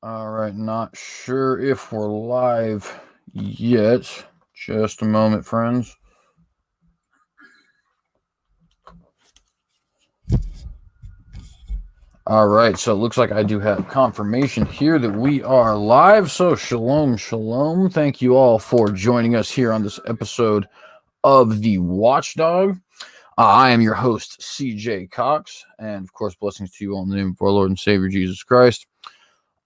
All right, not sure if we're live yet. Just a moment, friends. All right, so it looks like I do have confirmation here that we are live. So, shalom, shalom. Thank you all for joining us here on this episode of the Watchdog. I am your host, CJ Cox, and of course, blessings to you all in the name of our Lord and Savior Jesus Christ.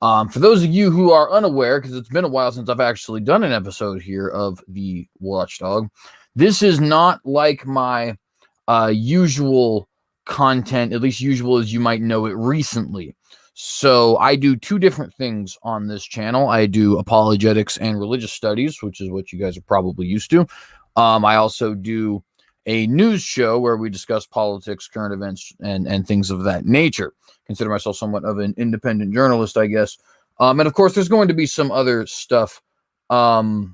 For those of you who are unaware, because it's been a while since I've actually done an episode here of the Watchdog, this is not like my usual content, at least usual as you might know it recently. So I do two different things on this channel. I do apologetics and religious studies, which is what you guys are probably used to. I also do a news show where we discuss politics, current events, and things of that nature. Consider myself somewhat of an independent journalist, I guess. And of course, there's going to be some other stuff. There's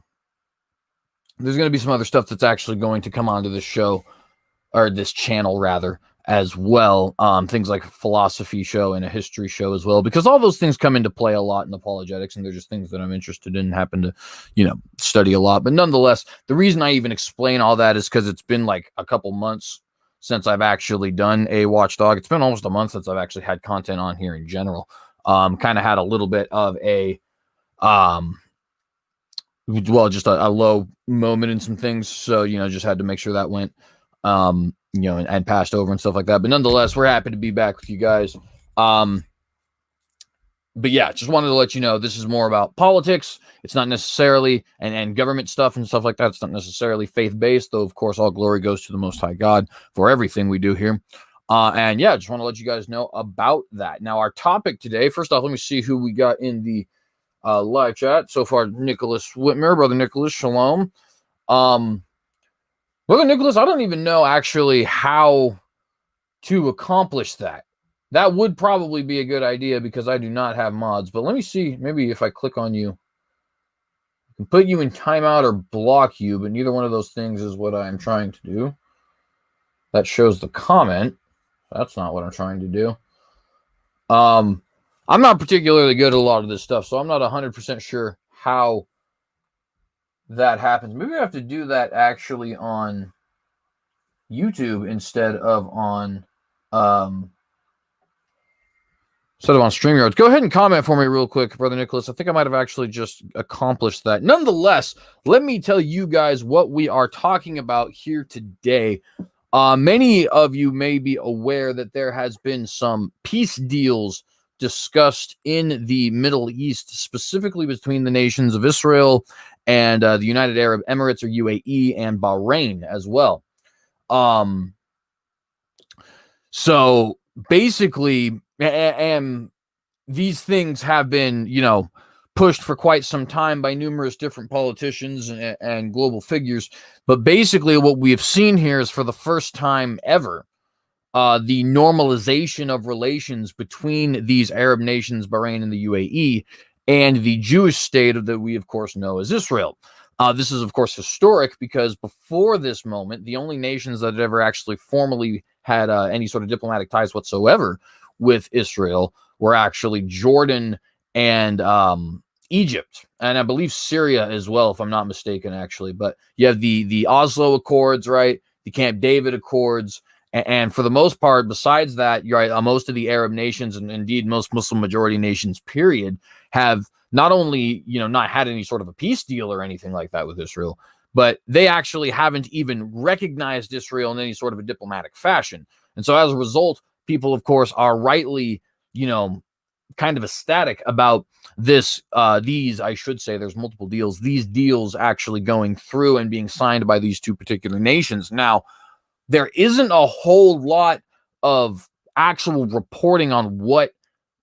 going to be some other stuff that's actually going to come onto this show, or this channel rather, as well. Things like a philosophy show and a history show as well, because all those things come into play a lot in apologetics, and they're just things that I'm interested in, happen to, study a lot. But nonetheless, the reason I even explain all that is because it's been like a couple months since I've actually done a Watchdog. It's been almost a month since I've actually had content on here in general. Kind of had a little bit of a, just a low moment in some things. So, just had to make sure that went, and passed over and stuff like that. But nonetheless, we're happy to be back with you guys. But yeah, just wanted to let you know this is more about politics. It's not necessarily and government stuff and stuff like that. It's not necessarily faith-based, though, of course, all glory goes to the Most High God for everything we do here. And yeah, just want to let you guys know about that. Now, our topic today, first off, let me see who we got in the live chat. So far, Nicholas Whitmer, Brother Nicholas, shalom. Brother Nicholas, I don't even know actually how to accomplish that. That would probably be a good idea because I do not have mods. But let me see. Maybe if I click on you, I can put you in timeout or block you. But neither one of those things is what I'm trying to do. That shows the comment. That's not what I'm trying to do. I'm not particularly good at a lot of this stuff, so I'm not 100% sure how that happens. Maybe I have to do that actually on YouTube instead of on StreamYard. Go ahead and comment for me real quick, Brother Nicholas. I think I might have actually just accomplished that. Nonetheless, let me tell you guys what we are talking about here today. Many of you may be aware that there has been some peace deals discussed in the Middle East, specifically between the nations of Israel and the United Arab Emirates, or UAE, and Bahrain as well. So basically, and these things have been, pushed for quite some time by numerous different politicians and global figures. But basically what we have seen here is, for the first time ever, the normalization of relations between these Arab nations, Bahrain and the UAE, and the Jewish state that we, of course, know as Israel. This is, of course, historic because before this moment, the only nations that had ever actually formally had any sort of diplomatic ties whatsoever with Israel were actually Jordan and Egypt, and I believe Syria as well, if I'm not mistaken, actually. But you have the Oslo Accords, right? The Camp David Accords, and for the most part, besides that, you're right, most of the Arab nations, and indeed most Muslim majority nations, period, have not only not had any sort of a peace deal or anything like that with Israel, but they actually haven't even recognized Israel in any sort of a diplomatic fashion. And so as a result, people, of course, are rightly, kind of ecstatic about this, I should say, there's multiple deals, these deals actually going through and being signed by these two particular nations. Now, there isn't a whole lot of actual reporting on what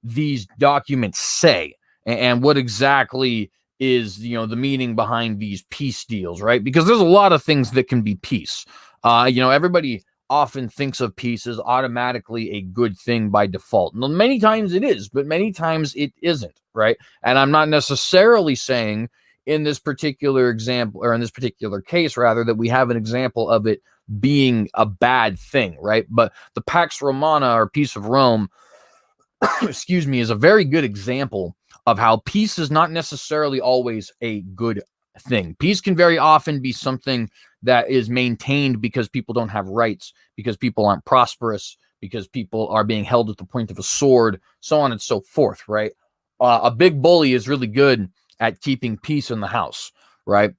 these documents say and what exactly is, the meaning behind these peace deals, right? Because there's a lot of things that can be peace. Everybody often thinks of peace as automatically a good thing by default. And many times it is, but many times it isn't, right? And I'm not necessarily saying in this particular example, or in this particular case, rather, that we have an example of it being a bad thing, right? But the Pax Romana, or Peace of Rome, excuse me, is a very good example of how peace is not necessarily always a good thing. Peace can very often be something that is maintained because people don't have rights, because people aren't prosperous, because people are being held at the point of a sword, so on and so forth, right? A big bully is really good at keeping peace in the house, right?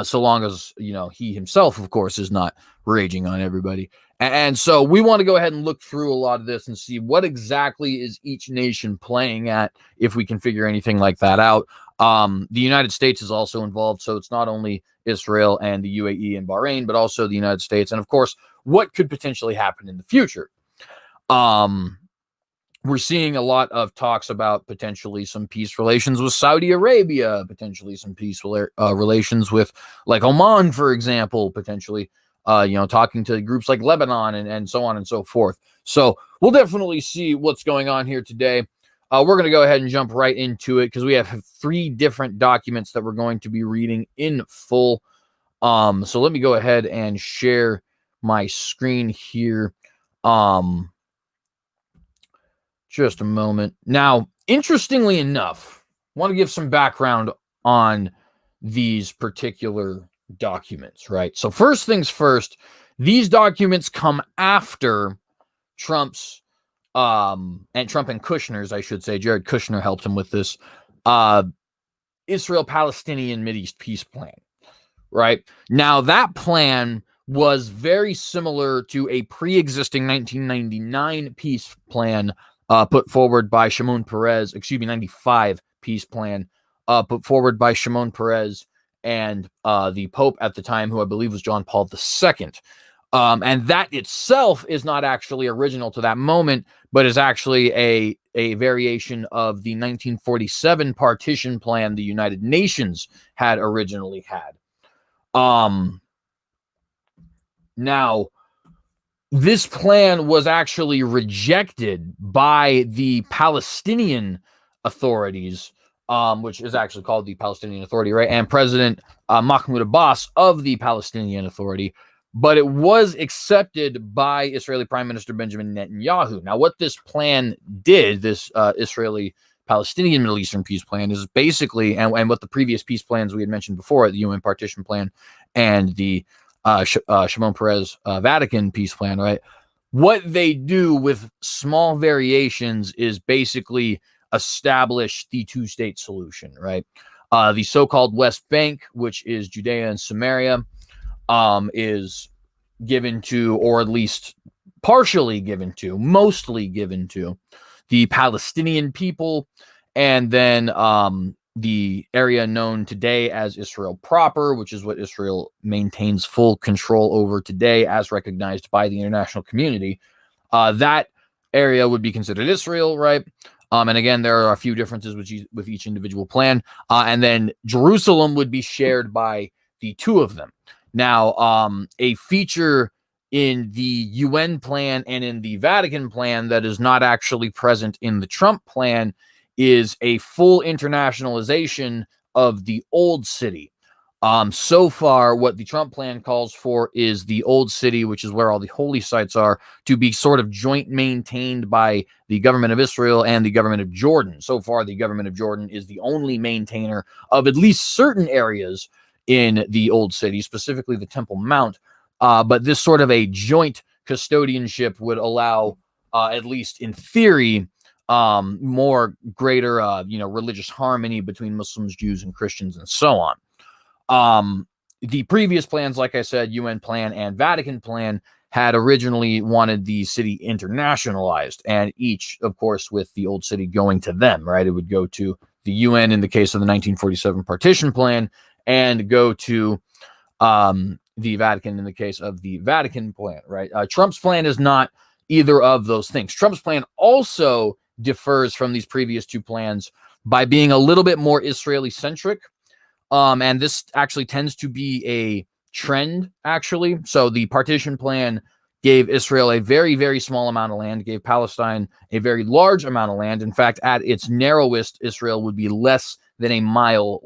So long as, he himself, of course, is not raging on everybody. And so we want to go ahead and look through a lot of this and see what exactly is each nation playing at, if we can figure anything like that out. The United States is also involved, so it's not only Israel and the UAE and Bahrain, but also the United States. And of course, what could potentially happen in the future? We're seeing a lot of talks about potentially some peace relations with Saudi Arabia, potentially some peaceful relations with, like, Oman, for example, potentially, talking to groups like Lebanon and so on and so forth. So we'll definitely see what's going on here today. We're going to go ahead and jump right into it, because we have 3 different documents that we're going to be reading in full. So let me go ahead and share my screen here. Just a moment. Now, interestingly enough, I want to give some background on these particular documents, right? So first things first, these documents come after Trump's and Trump and Kushner's, I should say, Jared Kushner helped him with this, Israel-Palestinian Mideast peace plan, right? Now, that plan was very similar to a pre-existing 1999 peace plan put forward by Shimon Peres, 95 peace plan put forward by Shimon Peres and the Pope at the time, who I believe was John Paul II. And that itself is not actually original to that moment, but is actually a variation of the 1947 partition plan the United Nations had originally had. Now, this plan was actually rejected by the Palestinian authorities, which is actually called the Palestinian Authority, right? And President Mahmoud Abbas of the Palestinian Authority. But it was accepted by Israeli Prime Minister Benjamin Netanyahu. Now, what this plan did, this Israeli-Palestinian Middle Eastern peace plan, is basically, and what the previous peace plans we had mentioned before, the UN partition plan and the Shimon Peres Vatican peace plan, right? What they do with small variations is basically establish the 2-state solution, right? The so-called West Bank, which is Judea and Samaria, is given to, or at least partially given to, mostly given to, the Palestinian people, and then the area known today as Israel proper, which is what Israel maintains full control over today, as recognized by the international community. That area would be considered Israel, right? And again, there are a few differences with each individual plan. And then Jerusalem would be shared by the 2 of them. Now, a feature in the UN plan and in the Vatican plan that is not actually present in the Trump plan is a full internationalization of the Old City. So far, what the Trump plan calls for is the Old City, which is where all the holy sites are, to be sort of joint maintained by the government of Israel and the government of Jordan. So far, the government of Jordan is the only maintainer of at least certain areas in the Old City, specifically the Temple Mount. But this sort of a joint custodianship would allow, at least in theory, more greater, religious harmony between Muslims, Jews, and Christians, and so on. The previous plans, like I said, UN plan and Vatican plan, had originally wanted the city internationalized, and each, of course, with the Old City going to them, right? It would go to the UN in the case of the 1947 partition plan, and go to the Vatican in the case of the Vatican plan, right? Trump's plan is not either of those things. Trump's plan also differs from these previous 2 plans by being a little bit more Israeli-centric. And this actually tends to be a trend, actually. So the partition plan gave Israel a very, very small amount of land, gave Palestine a very large amount of land. In fact, at its narrowest, Israel would be less than a mile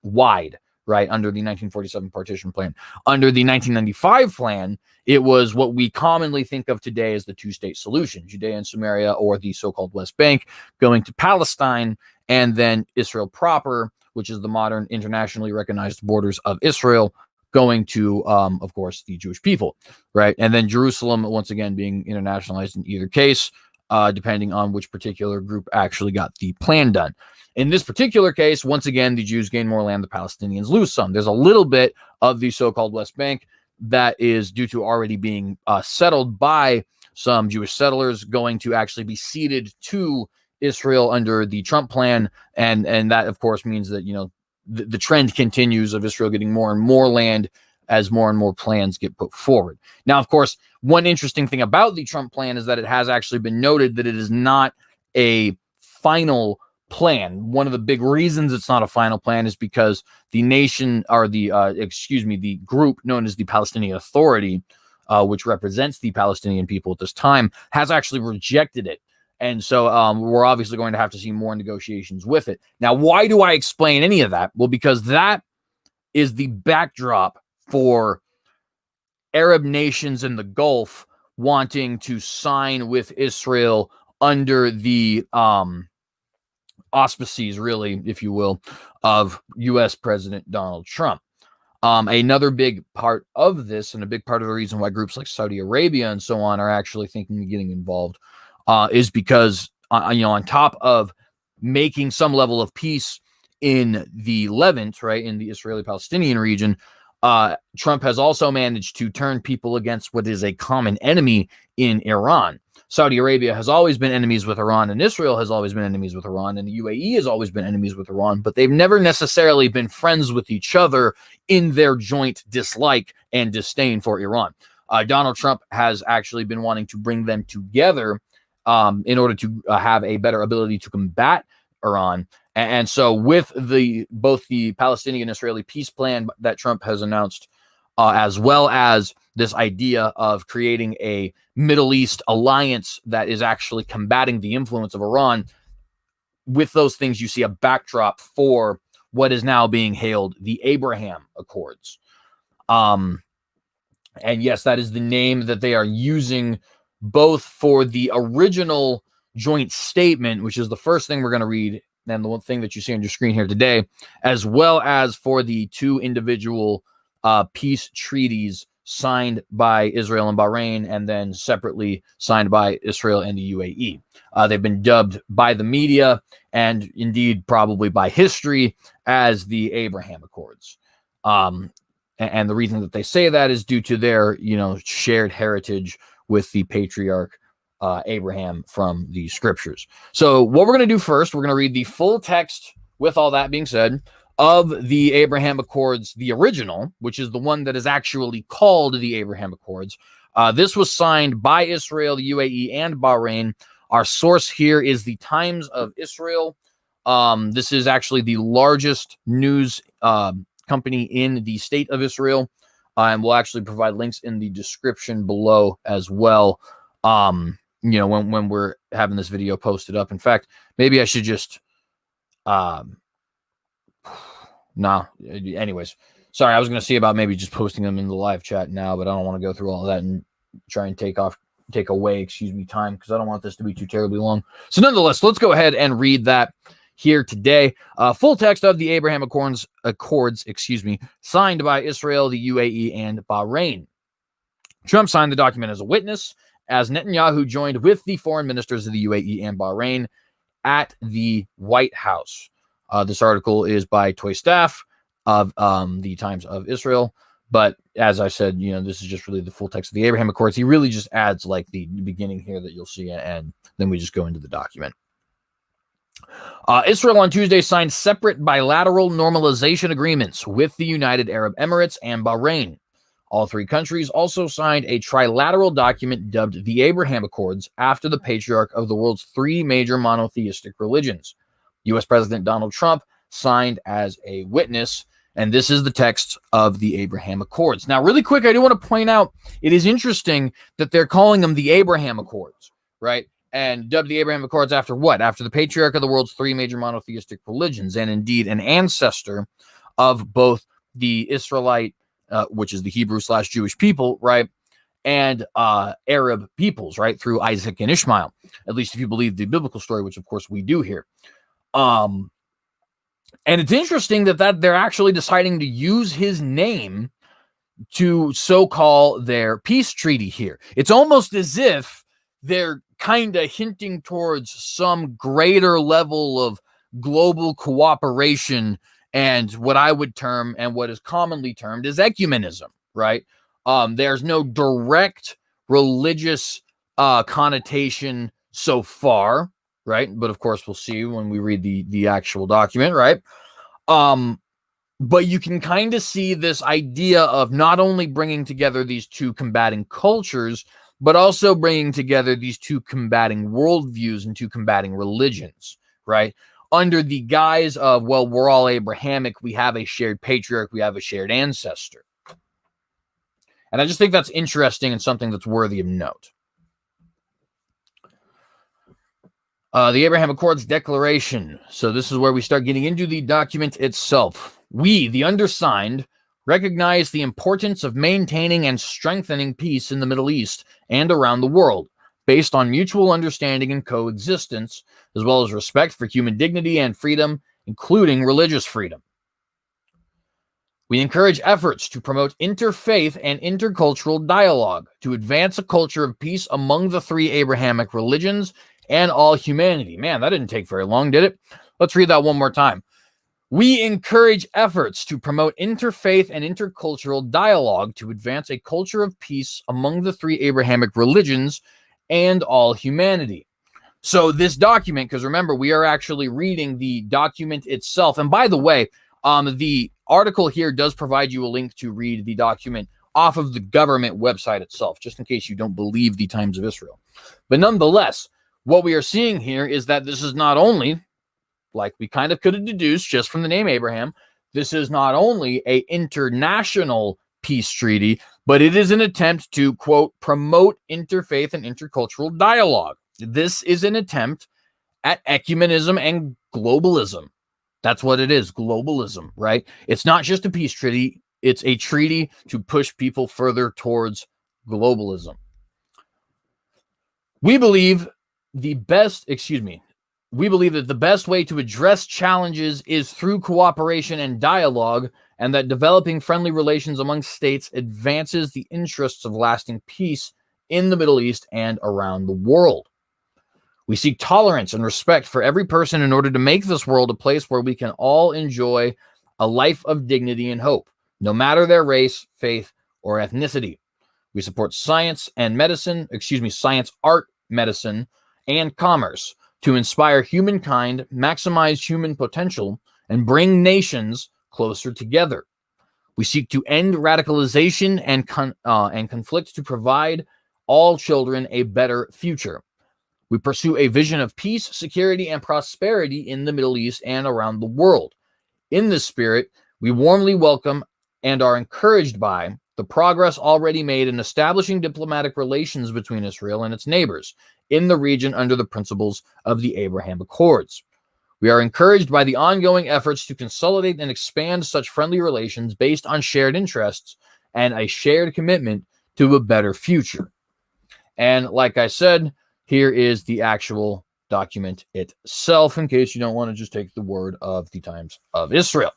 wide, right, under the 1947 partition plan. Under the 1995 plan, it was what we commonly think of today as the two-state solution, Judea and Samaria, or the so-called West Bank, going to Palestine, and then Israel proper, which is the modern internationally recognized borders of Israel, going to, of course, the Jewish people, right? And then Jerusalem, once again, being internationalized in either case, depending on which particular group actually got the plan done. In this particular case, once again, the Jews gain more land, the Palestinians lose some. There's a little bit of the so-called West Bank that is due to already being settled by some Jewish settlers, going to actually be ceded to Israel under the Trump plan. And that, of course, means that, the trend continues of Israel getting more and more land as more and more plans get put forward. Now, of course, one interesting thing about the Trump plan is that it has actually been noted that it is not a final plan. One of the big reasons it's not a final plan is because the nation, or the group known as the Palestinian Authority, which represents the Palestinian people at this time, has actually rejected it. And so we're obviously going to have to see more negotiations with it. Now, why do I explain any of that? Well, because that is the backdrop for Arab nations in the Gulf wanting to sign with Israel under the auspices, really, if you will, of U.S. President Donald Trump. Another big part of this, and a big part of the reason why groups like Saudi Arabia and so on are actually thinking of getting involved, is because, on top of making some level of peace in the Levant, right, in the Israeli-Palestinian region, Trump has also managed to turn people against what is a common enemy in Iran. Saudi Arabia has always been enemies with Iran, and Israel has always been enemies with Iran, and the UAE has always been enemies with Iran, but they've never necessarily been friends with each other in their joint dislike and disdain for Iran. Donald Trump has actually been wanting to bring them together in order to have a better ability to combat Iran. And so with both the Palestinian-Israeli peace plan that Trump has announced, as well as this idea of creating a Middle East alliance that is actually combating the influence of Iran, with those things, you see a backdrop for what is now being hailed the Abraham Accords. And yes, that is the name that they are using both for the original joint statement, which is the first thing we're going to read, and the one thing that you see on your screen here today, as well as for the two individual peace treaties signed by Israel and Bahrain, and then separately signed by Israel and the UAE. They've been dubbed by the media, and indeed probably by history, as the Abraham Accords. And the reason that they say that is due to their, shared heritage with the patriarch Abraham from the scriptures. So what we're going to do first, we're going to read the full text, with all that being said, of the Abraham Accords, the original, which is the one that is actually called the Abraham Accords. This was signed by Israel, the UAE, and Bahrain. Our source here is the Times of Israel. This is actually the largest news company in the state of Israel. And we'll actually provide links in the description below as well. When we're having this video posted up. In fact, maybe I should just, anyways, sorry, I was going to see about maybe just posting them in the live chat now, but I don't want to go through all of that and try and take away time, because I don't want this to be too terribly long. So nonetheless, let's go ahead and read that here today. Full text of the Abraham Accords, signed by Israel, the UAE, and Bahrain. Trump signed the document as a witness, as Netanyahu joined with the foreign ministers of the UAE and Bahrain at the White House. This article is by Toy Staff of the Times of Israel. But as I said, this is just really the full text of the Abraham Accords. He really just adds like the beginning here that you'll see, and then we just go into the document. Israel on Tuesday signed separate bilateral normalization agreements with the United Arab Emirates and Bahrain. All three countries also signed a trilateral document dubbed the Abraham Accords after the patriarch of the world's three major monotheistic religions. U.S. President Donald Trump signed as a witness, and this is the text of the Abraham Accords. Now, really quick, I do want to point out, it is interesting that they're calling them the Abraham Accords, right? And dubbed the Abraham Accords after what? After the patriarch of the world's three major monotheistic religions, and indeed an ancestor of both the Israelite, which is the Hebrew/Jewish people, right, and Arab peoples, right, through Isaac and Ishmael, at least if you believe the biblical story, which of course we do here. And it's interesting that they're actually deciding to use his name to so-call their peace treaty here. It's almost as if they're kind of hinting towards some greater level of global cooperation and what I would term and what is commonly termed as ecumenism, right? There's no direct religious connotation so far, right? But of course, we'll see when we read the actual document, right? But you can kind of see this idea of not only bringing together these two combating cultures, but also bringing together these two combating worldviews and two combating religions, right? Under the guise of, well, we're all Abrahamic, we have a shared patriarch, we have a shared ancestor. And I just think that's interesting and something that's worthy of note. The Abraham Accords Declaration. So this is where we start getting into the document itself. We, the undersigned, recognize the importance of maintaining and strengthening peace in the Middle East and around the world, based on mutual understanding and coexistence, as well as respect for human dignity and freedom, including religious freedom. We encourage efforts to promote interfaith and intercultural dialogue to advance a culture of peace among the three Abrahamic religions and all humanity. Man, that didn't take very long, did it? Let's read that one more time. We encourage efforts to promote interfaith and intercultural dialogue to advance a culture of peace among the three Abrahamic religions and all humanity. So this document, because remember, we are actually reading the document itself. And by the way, the article here does provide you a link to read the document off of the government website itself, just in case you don't believe the Times of Israel. But nonetheless, what we are seeing here is that this is not only, like we kind of could have deduced just from the name Abraham, this is not only an international peace treaty, but it is an attempt to, quote, promote interfaith and intercultural dialogue. This is an attempt at ecumenism and globalism. That's what it is, globalism, right? It's not just a peace treaty. It's a treaty to push people further towards globalism. We believe we believe that the best way to address challenges is through cooperation and dialogue, and that developing friendly relations among states advances the interests of lasting peace in the Middle East and around the world. We seek tolerance and respect for every person in order to make this world a place where we can all enjoy a life of dignity and hope, no matter their race, faith, or ethnicity. We support science, art, medicine, and commerce to inspire humankind, maximize human potential, and bring nations closer together. We seek to end radicalization and conflict to provide all children a better future. We pursue a vision of peace, security, and prosperity in the Middle East and around the world. In this spirit, we warmly welcome and are encouraged by the progress already made in establishing diplomatic relations between Israel and its neighbors in the region under the principles of the Abraham Accords. We are encouraged by the ongoing efforts to consolidate and expand such friendly relations based on shared interests and a shared commitment to a better future. And like I said, here is the actual document itself, in case you don't want to just take the word of the Times of Israel.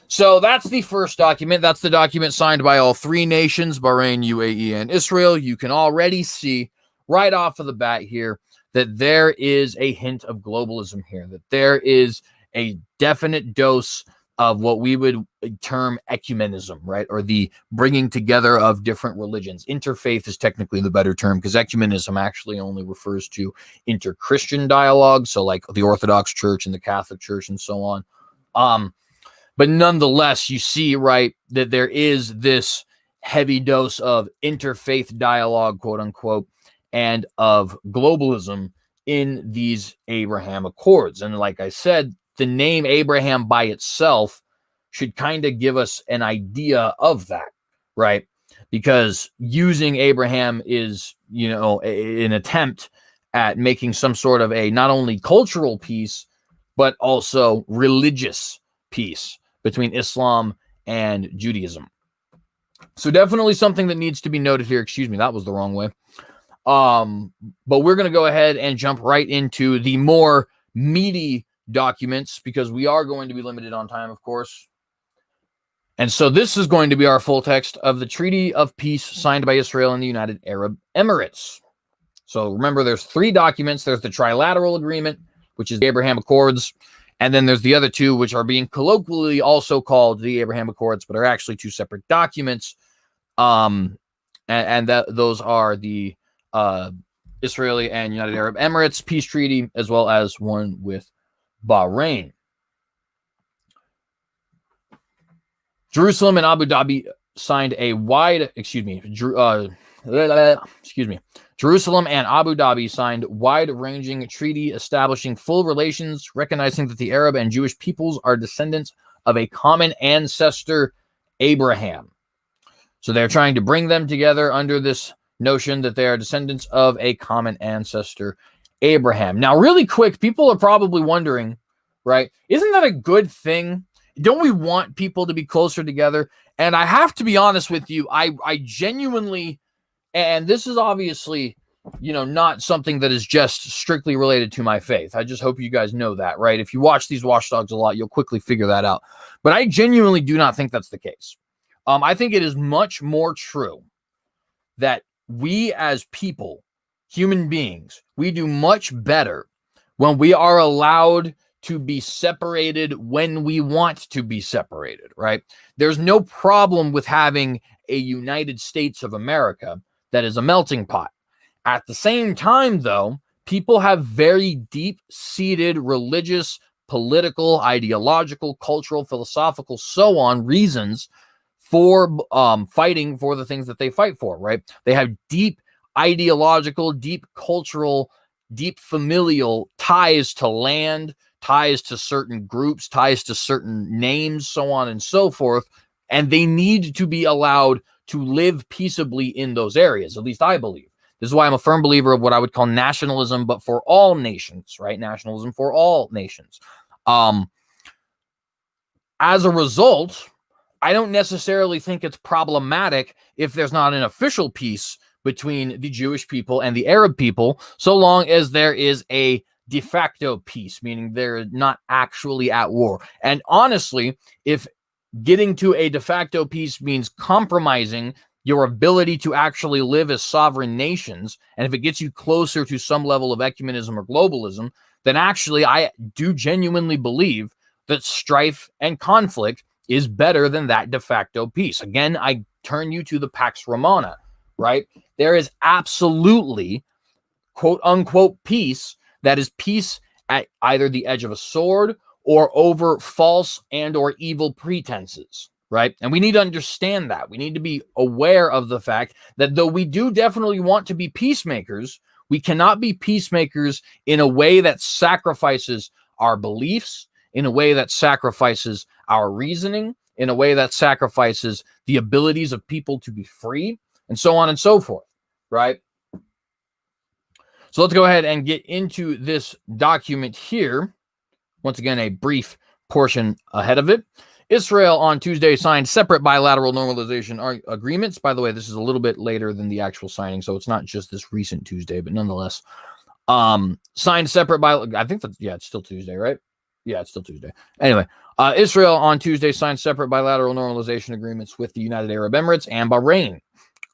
So that's the first document. That's the document signed by all three nations, Bahrain, UAE, and Israel. You can already see right off of the bat here that there is a hint of globalism here, that there is a definite dose of what we would term ecumenism, right? Or the bringing together of different religions. Interfaith is technically the better term, because ecumenism actually only refers to inter-Christian dialogue, so like the Orthodox Church and the Catholic Church and so on. But nonetheless, you see, right, that there is this heavy dose of interfaith dialogue, quote unquote, and of globalism in these Abraham Accords. And like I said, the name Abraham by itself should kind of give us an idea of that, right? Because using Abraham is, an attempt at making some sort of a not only cultural peace, but also religious peace between Islam and Judaism. So definitely something that needs to be noted here. Excuse me, that was the wrong way. But we're going to go ahead and jump right into the more meaty documents because we are going to be limited on time, of course. And so this is going to be our full text of the Treaty of Peace signed by Israel and the United Arab Emirates. So remember, there's 3 documents. There's the Trilateral Agreement, which is the Abraham Accords. And then there's the other 2, which are being colloquially also called the Abraham Accords, but are actually 2 separate documents. And those are the Israeli and United Arab Emirates Peace Treaty, as well as one with Bahrain. Jerusalem and Abu Dhabi signed a Jerusalem and Abu Dhabi signed wide-ranging treaty establishing full relations, recognizing that the Arab and Jewish peoples are descendants of a common ancestor, Abraham. So they're trying to bring them together under this notion that they are descendants of a common ancestor, Abraham. Now, really quick, people are probably wondering, right? Isn't that a good thing? Don't we want people to be closer together? And I have to be honest with you, I genuinely, and this is obviously, not something that is just strictly related to my faith. I just hope you guys know that, right? If you watch these watchdogs a lot, you'll quickly figure that out. But I genuinely do not think that's the case. I think it is much more true that we as people, human beings, we do much better when we are allowed to be separated when we want to be separated, right? There's no problem with having a United States of America that is a melting pot. At the same time, though, people have very deep-seated religious, political, ideological, cultural, philosophical, so on reasons for fighting for the things that they fight for, right? They have deep ideological, deep cultural, deep familial ties to land, ties to certain groups, ties to certain names, so on and so forth. And they need to be allowed to live peaceably in those areas. At least I believe. This is why I'm a firm believer of what I would call nationalism, but for all nations, right? Nationalism for all nations. As a result, I don't necessarily think it's problematic if there's not an official peace between the Jewish people and the Arab people, so long as there is a de facto peace, meaning they're not actually at war. And honestly, if getting to a de facto peace means compromising your ability to actually live as sovereign nations, and if it gets you closer to some level of ecumenism or globalism, then actually I do genuinely believe that strife and conflict is better than that de facto peace. Again, I turn you to the Pax Romana, right? There is absolutely, quote unquote, peace that is peace at either the edge of a sword or over false and or evil pretenses, right? And we need to understand that. We need to be aware of the fact that though we do definitely want to be peacemakers, we cannot be peacemakers in a way that sacrifices our beliefs, in a way that sacrifices our reasoning, in a way that sacrifices the abilities of people to be free, and so on and so forth, right? So let's go ahead and get into this document here. Once again, a brief portion ahead of it. Israel on Tuesday signed separate bilateral normalization agreements. By the way, this is a little bit later than the actual signing, so it's not just this recent Tuesday, but nonetheless, signed separate I think that's, yeah, it's still Tuesday, right? Yeah, it's still Tuesday. Anyway, Israel on Tuesday signed separate bilateral normalization agreements with the United Arab Emirates and Bahrain.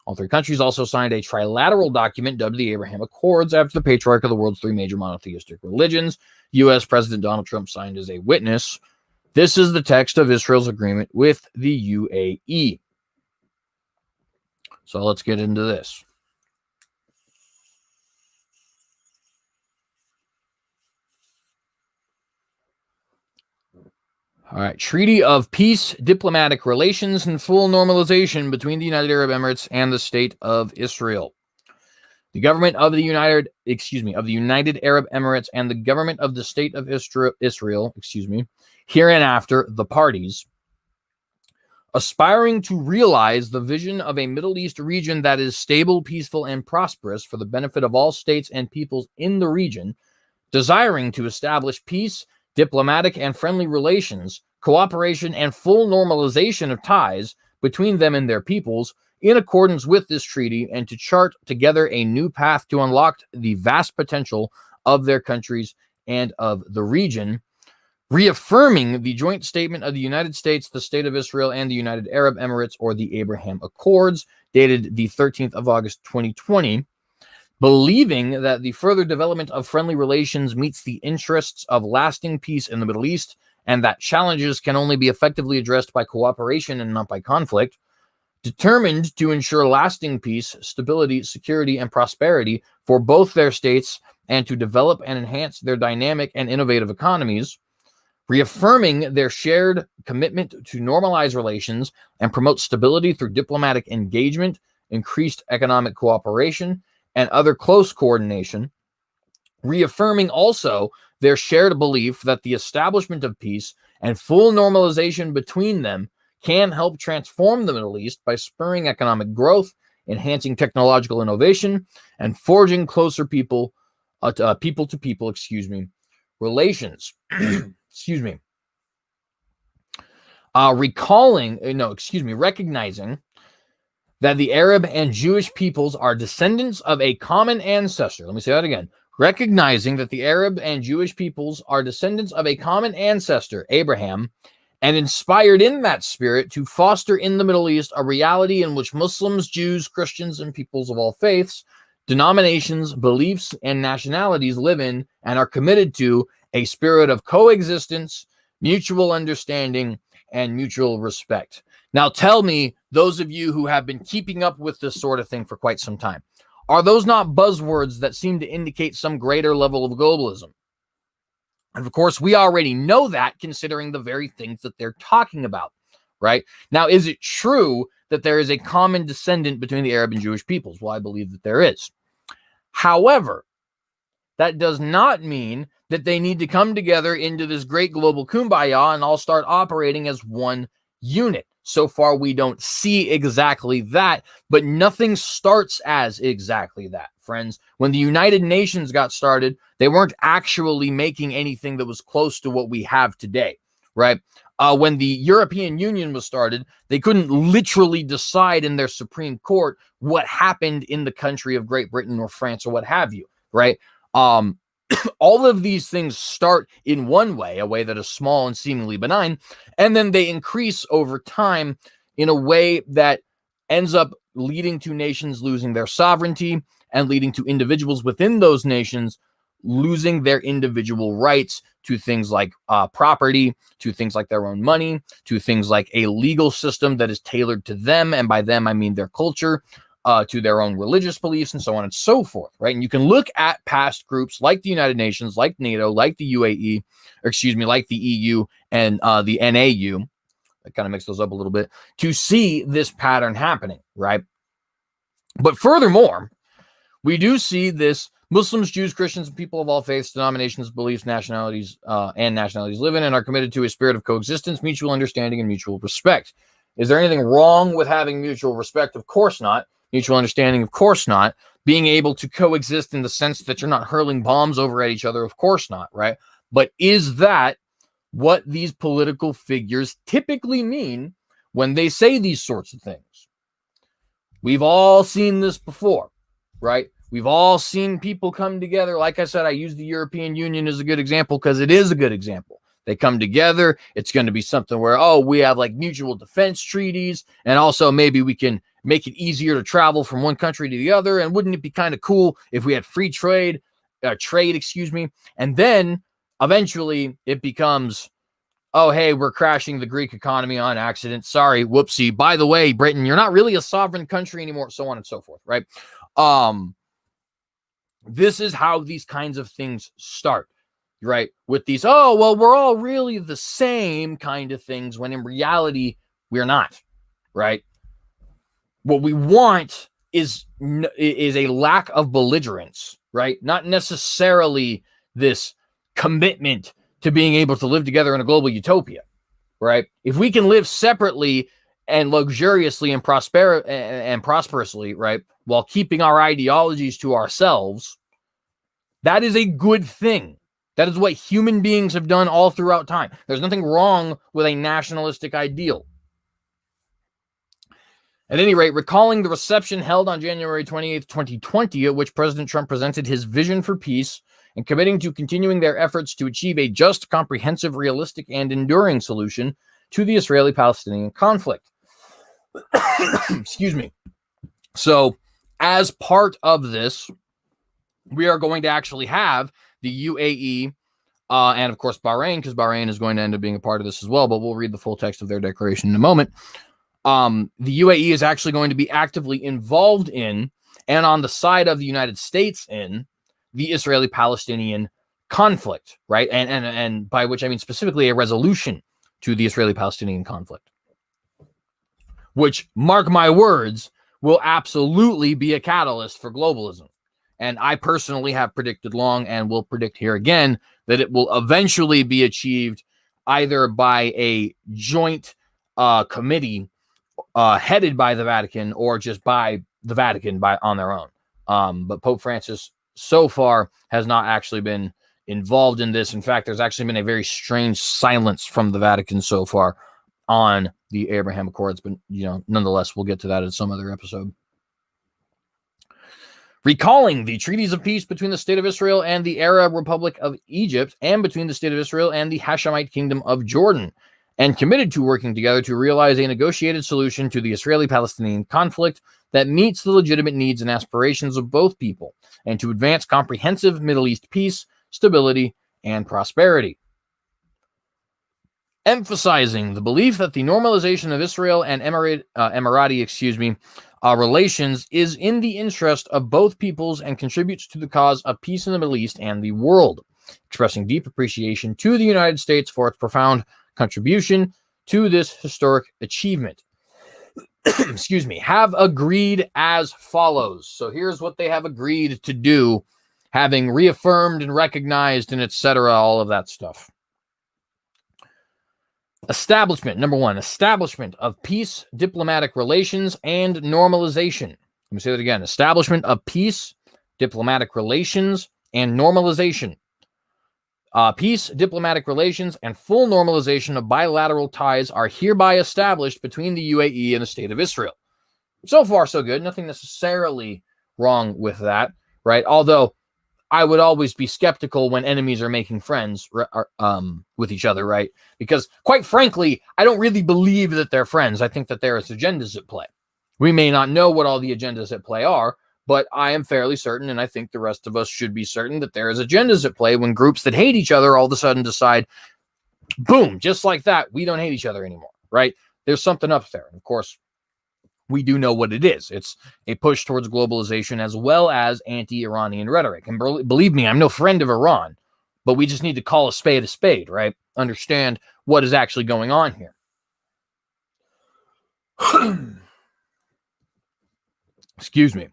All 3 countries also signed a trilateral document dubbed the Abraham Accords after the patriarch of the world's 3 major monotheistic religions. U.S. President Donald Trump signed as a witness. This is the text of Israel's agreement with the UAE. So let's get into this. All right. Treaty of Peace, Diplomatic Relations, and Full Normalization between the United Arab Emirates and the State of Israel. The government of the United Arab Emirates and the government of the State of Israel, hereinafter the parties, aspiring to realize the vision of a Middle East region that is stable, peaceful, and prosperous for the benefit of all states and peoples in the region, desiring to establish peace, diplomatic and friendly relations, cooperation, and full normalization of ties between them and their peoples in accordance with this treaty, and to chart together a new path to unlock the vast potential of their countries and of the region, reaffirming the joint statement of the United States, the State of Israel, and the United Arab Emirates, or the Abraham Accords, dated the 13th of August, 2020, believing that the further development of friendly relations meets the interests of lasting peace in the Middle East, and that challenges can only be effectively addressed by cooperation and not by conflict, determined to ensure lasting peace, stability, security, and prosperity for both their states, and to develop and enhance their dynamic and innovative economies, reaffirming their shared commitment to normalize relations and promote stability through diplomatic engagement, increased economic cooperation, and other close coordination, reaffirming also their shared belief that the establishment of peace and full normalization between them can help transform the Middle East by spurring economic growth, enhancing technological innovation, and forging closer people to people, relations. Recognizing that the Arab and Jewish peoples are descendants of a common ancestor. Let me say that again. Recognizing that the Arab and Jewish peoples are descendants of a common ancestor, Abraham, and inspired in that spirit to foster in the Middle East a reality in which Muslims, Jews, Christians, and peoples of all faiths, denominations, beliefs, and nationalities live in and are committed to a spirit of coexistence, mutual understanding, and mutual respect. Now tell me, those of you who have been keeping up with this sort of thing for quite some time, are those not buzzwords that seem to indicate some greater level of globalism? And of course, we already know that, considering the very things that they're talking about, right? Now, is it true that there is a common descendant between the Arab and Jewish peoples? Well, I believe that there is. However, that does not mean that they need to come together into this great global kumbaya and all start operating as one unit. So far, we don't see exactly that, but nothing starts as exactly that, friends. When the United Nations got started, they weren't actually making anything that was close to what we have today, right? When the European Union was started, they couldn't literally decide in their Supreme Court what happened in the country of Great Britain or France or what have you, right? All of these things start in one way, a way that is small and seemingly benign, and then they increase over time in a way that ends up leading to nations losing their sovereignty and leading to individuals within those nations losing their individual rights to things like property, to things like their own money, to things like a legal system that is tailored to them, and by them I mean their culture, to their own religious beliefs, and so on and so forth, right? And you can look at past groups like the United Nations, like NATO, like the UAE, like the EU and the NAU, I kind of mix those up a little bit, to see this pattern happening, right? But furthermore, we do see this Muslims, Jews, Christians, and people of all faiths, denominations, beliefs, nationalities, and nationalities live in and are committed to a spirit of coexistence, mutual understanding, and mutual respect. Is there anything wrong with having mutual respect? Of course not. Mutual understanding? Of course not. Being able to coexist in the sense that you're not hurling bombs over at each other? Of course not, right? But is that what these political figures typically mean when they say these sorts of things? We've all seen this before, right? We've all seen people come together. Like I said, I use the European Union as a good example because it is a good example. They come together. It's going to be something where, oh, we have like mutual defense treaties, and also maybe we can make it easier to travel from one country to the other. And wouldn't it be kind of cool if we had free trade, and then eventually it becomes, oh, hey, we're crashing the Greek economy on accident. Sorry, whoopsie. By the way, Britain, you're not really a sovereign country anymore, so on and so forth, right? This is how these kinds of things start, right? With these, oh, well, we're all really the same kind of things, when in reality, we're not, right? What we want is a lack of belligerence, right? Not necessarily this commitment to being able to live together in a global utopia, right? If we can live separately and luxuriously and prosperously, right, while keeping our ideologies to ourselves, that is a good thing, That is what human beings have done all throughout time. There's nothing wrong with a nationalistic ideal. At any rate, recalling the reception held on January 28th, 2020, at which President Trump presented his vision for peace and committing to continuing their efforts to achieve a just, comprehensive, realistic, and enduring solution to the Israeli-Palestinian conflict. Excuse me. So, as part of this, we are going to actually have the UAE and, of course, Bahrain, because Bahrain is going to end up being a part of this as well, but we'll read the full text of their declaration in a moment. The UAE is actually going to be actively involved in and on the side of the United States in the Israeli-Palestinian conflict, right? And by which I mean specifically a resolution to the Israeli-Palestinian conflict, which, mark my words, will absolutely be a catalyst for globalism. And I personally have predicted long and will predict here again that it will eventually be achieved either by a joint committee headed by the Vatican or just by the Vatican on their own. But Pope Francis so far has not actually been involved in this. In fact, there's actually been a very strange silence from the Vatican so far on the Abraham Accords. But, nonetheless, we'll get to that in some other episode. Recalling the treaties of peace between the State of Israel and the Arab Republic of Egypt and between the State of Israel and the Hashemite Kingdom of Jordan, and committed to working together to realize a negotiated solution to the Israeli-Palestinian conflict that meets the legitimate needs and aspirations of both people, and to advance comprehensive Middle East peace, stability, and prosperity. Emphasizing the belief that the normalization of Israel and Emirati relations is in the interest of both peoples and contributes to the cause of peace in the Middle East and the world, expressing deep appreciation to the United States for its profound contribution to this historic achievement. Have agreed as follows. So here's what they have agreed to do, having reaffirmed and recognized and etc., all of that stuff. Establishment, number one, establishment of peace, diplomatic relations, and normalization. Let me say that again. Establishment of peace, diplomatic relations, and normalization. Peace, diplomatic relations, and full normalization of bilateral ties are hereby established between the UAE and the State of Israel. So far, so good. Nothing necessarily wrong with that, right? Although I would always be skeptical when enemies are making friends with each other, right? Because, quite frankly, I don't really believe that they're friends. I think that there is agendas at play. We may not know what all the agendas at play are, but I am fairly certain, and I think the rest of us should be certain, that there is agendas at play when groups that hate each other all of a sudden decide, boom, just like that, we don't hate each other anymore, right? There's something up there. And of course, we do know what it is. It's a push towards globalization as well as anti-Iranian rhetoric. And believe me, I'm no friend of Iran, but we just need to call a spade, right? Understand what is actually going on here. Excuse me.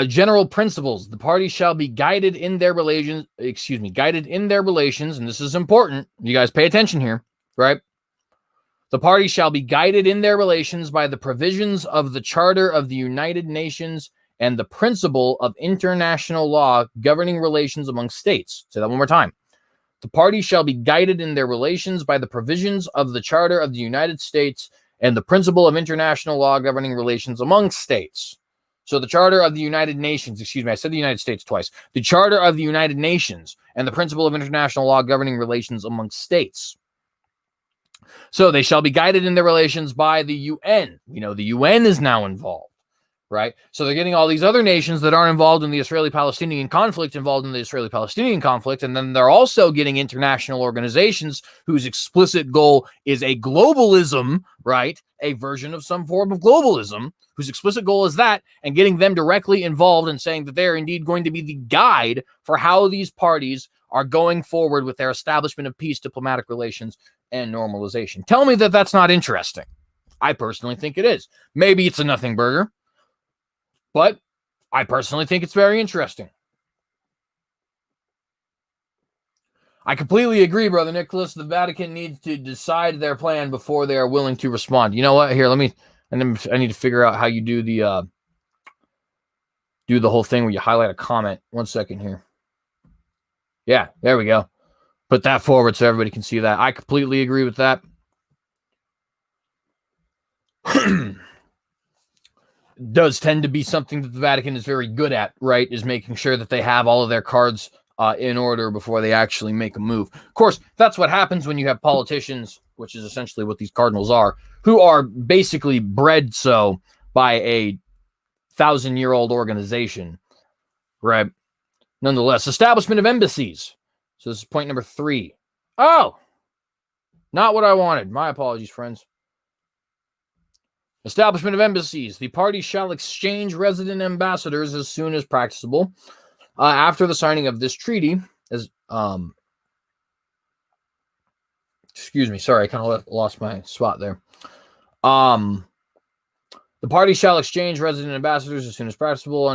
General principles. The parties shall be guided in their relations, and this is important. You guys pay attention here, right? The parties shall be guided in their relations by the provisions of the Charter of the United Nations and the principle of international law governing relations among states. Say that one more time. The parties shall be guided in their relations by the provisions of the Charter of the United States and the principle of international law governing relations among states. So the Charter of the United Nations, I said the United States twice. The Charter of the United Nations and the principle of international law governing relations among states. So they shall be guided in their relations by the UN. The UN is now involved, right? So they're getting all these other nations that aren't involved in the Israeli-Palestinian conflict involved in the Israeli-Palestinian conflict. And then they're also getting international organizations whose explicit goal is a globalism, right? A version of some form of globalism, whose explicit goal is that, and getting them directly involved and saying that they're indeed going to be the guide for how these parties are going forward with their establishment of peace, diplomatic relations, and normalization. Tell me that that's not interesting. I personally think it is. Maybe it's a nothing burger, but I personally think it's very interesting. I completely agree, Brother Nicholas. The Vatican needs to decide their plan before they are willing to respond. You know what? Here, I need to figure out how you do the whole thing where you highlight a comment. 1 second here. Yeah, there we go. Put that forward so everybody can see that. I completely agree with that. Does tend to be something that the Vatican is very good at, right? Is making sure that they have all of their cards in order before they actually make a move. Of course, that's what happens when you have politicians, which is essentially what these cardinals are, who are basically bred so by a 1,000-year-old organization, right? Nonetheless, establishment of embassies. So this is point number 3. Oh, not what I wanted. My apologies, friends. Establishment of embassies. The parties shall exchange resident ambassadors as soon as practicable. After the signing of this treaty, excuse me, sorry, I kind of lost my spot there. The parties shall exchange resident ambassadors as soon as practicable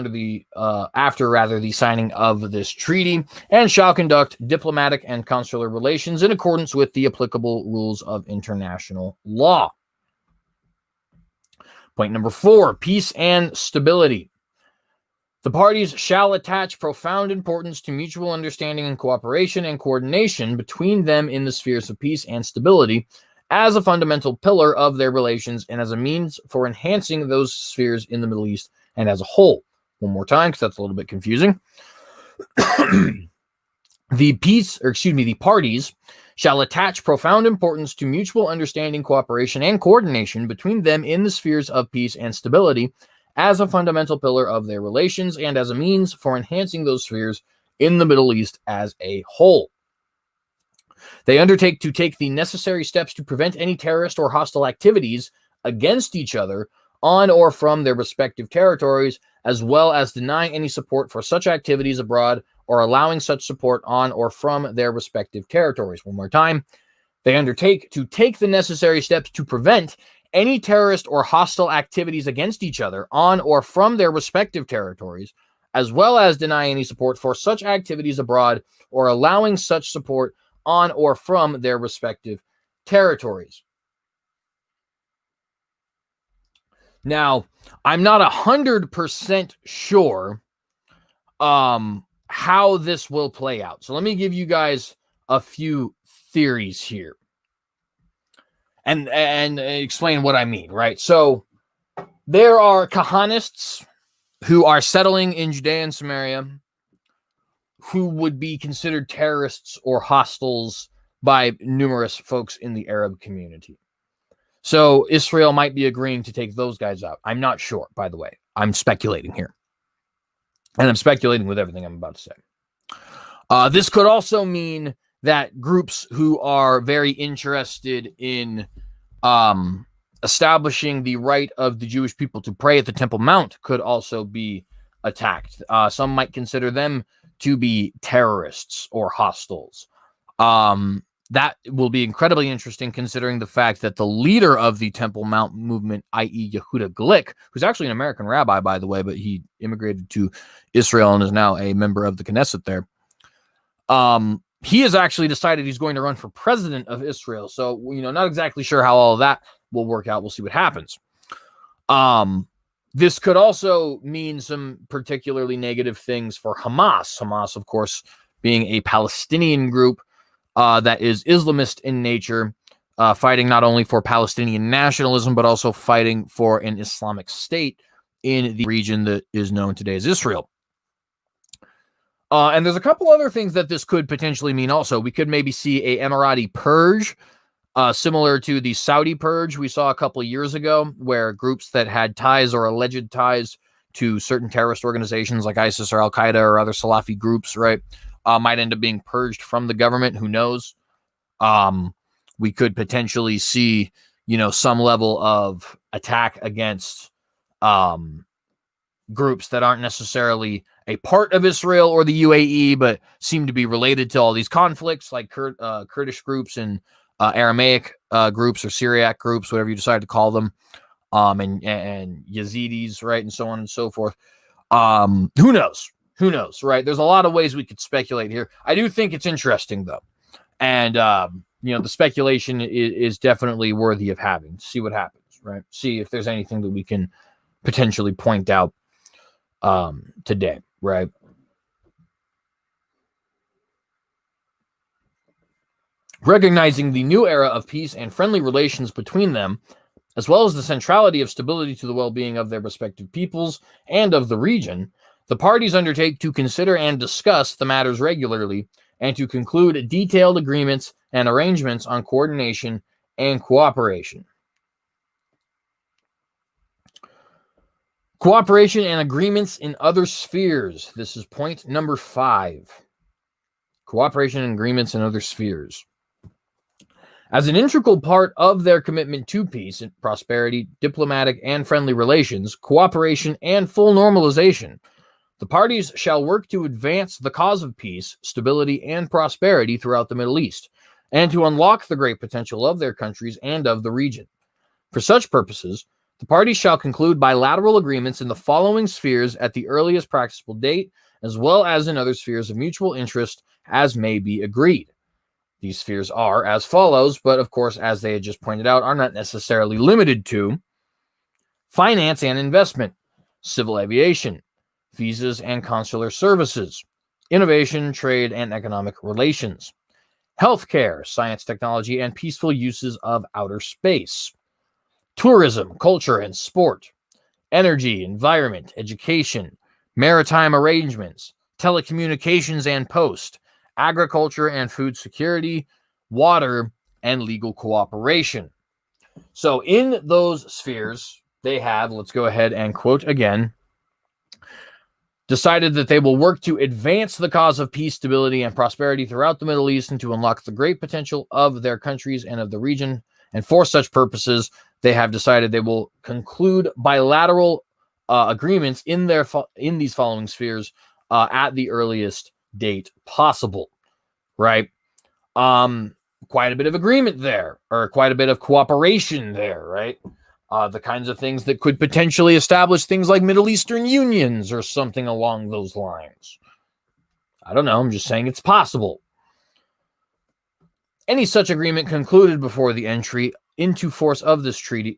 after the signing of this treaty, and shall conduct diplomatic and consular relations in accordance with the applicable rules of international law. Point number 4, peace and stability. The parties shall attach profound importance to mutual understanding and cooperation and coordination between them in the spheres of peace and stability as a fundamental pillar of their relations and as a means for enhancing those spheres in the Middle East and as a whole. One more time, because that's a little bit confusing. The parties shall attach profound importance to mutual understanding, cooperation, and coordination between them in the spheres of peace and stability as a fundamental pillar of their relations and as a means for enhancing those spheres in the Middle East as a whole. They undertake to take the necessary steps to prevent any terrorist or hostile activities against each other on or from their respective territories, as well as denying any support for such activities abroad or allowing such support on or from their respective territories. One more time. They undertake to take the necessary steps to prevent any terrorist or hostile activities against each other on or from their respective territories, as well as deny any support for such activities abroad or allowing such support on or from their respective territories. Now, I'm not 100% sure how this will play out. So let me give you guys a few theories here and explain what I mean, right? So there are Kahanists who are settling in Judea and Samaria who would be considered terrorists or hostiles by numerous folks in the Arab community. So Israel might be agreeing to take those guys out. I'm not sure, by the way. I'm speculating here. And I'm speculating with everything I'm about to say. This could also mean that groups who are very interested in establishing the right of the Jewish people to pray at the Temple Mount could also be attacked. Some might consider them to be terrorists or hostiles. That will be incredibly interesting considering the fact that the leader of the Temple Mount movement, i.e. Yehuda Glick, who's actually an American rabbi, by the way, but he immigrated to Israel and is now a member of the Knesset there. He has actually decided he's going to run for president of Israel. So, not exactly sure how all of that will work out. We'll see what happens. This could also mean some particularly negative things for Hamas. Hamas, of course, being a Palestinian group that is Islamist in nature, fighting not only for Palestinian nationalism, but also fighting for an Islamic state in the region that is known today as Israel. And there's a couple other things that this could potentially mean also. We could maybe see a Emirati purge, similar to the Saudi purge we saw a couple of years ago, where groups that had ties or alleged ties to certain terrorist organizations like ISIS or Al-Qaeda or other Salafi groups, right, might end up being purged from the government. Who knows? We could potentially see, some level of attack against groups that aren't necessarily a part of Israel or the UAE, but seem to be related to all these conflicts, like Kurdish groups and Aramaic groups or Syriac groups, whatever you decide to call them, and Yazidis, right, and so on and so forth. Who knows? Who knows, right? There's a lot of ways we could speculate here. I do think it's interesting, though. And, the speculation is definitely worthy of having. See what happens, right? See if there's anything that we can potentially point out today, right? Recognizing the new era of peace and friendly relations between them, as well as the centrality of stability to the well-being of their respective peoples and of the region, the parties undertake to consider and discuss the matters regularly and to conclude detailed agreements and arrangements on coordination and cooperation. Cooperation and agreements in other spheres. This is point number 5. Cooperation and agreements in other spheres. As an integral part of their commitment to peace and prosperity, diplomatic and friendly relations, cooperation, and full normalization, the parties shall work to advance the cause of peace, stability, and prosperity throughout the Middle East, and to unlock the great potential of their countries and of the region. For such purposes, the parties shall conclude bilateral agreements in the following spheres at the earliest practicable date, as well as in other spheres of mutual interest as may be agreed. These spheres are as follows, but of course, as they had just pointed out, are not necessarily limited to finance and investment, civil aviation, visas and consular services, innovation, trade, and economic relations, healthcare, science, technology, and peaceful uses of outer space, tourism, culture, and sport, energy, environment, education, maritime arrangements, telecommunications and post, agriculture and food security, water, and legal cooperation. So in those spheres, they have, let's go ahead and quote again, decided that they will work to advance the cause of peace, stability, and prosperity throughout the Middle East and to unlock the great potential of their countries and of the region. And for such purposes, they have decided they will conclude bilateral agreements in these following spheres at the earliest date possible, right? Quite a bit of agreement there, or quite a bit of cooperation there, right? The kinds of things that could potentially establish things like Middle Eastern unions or something along those lines. I don't know. I'm just saying it's possible. Any such agreement concluded before the entry into force of this treaty,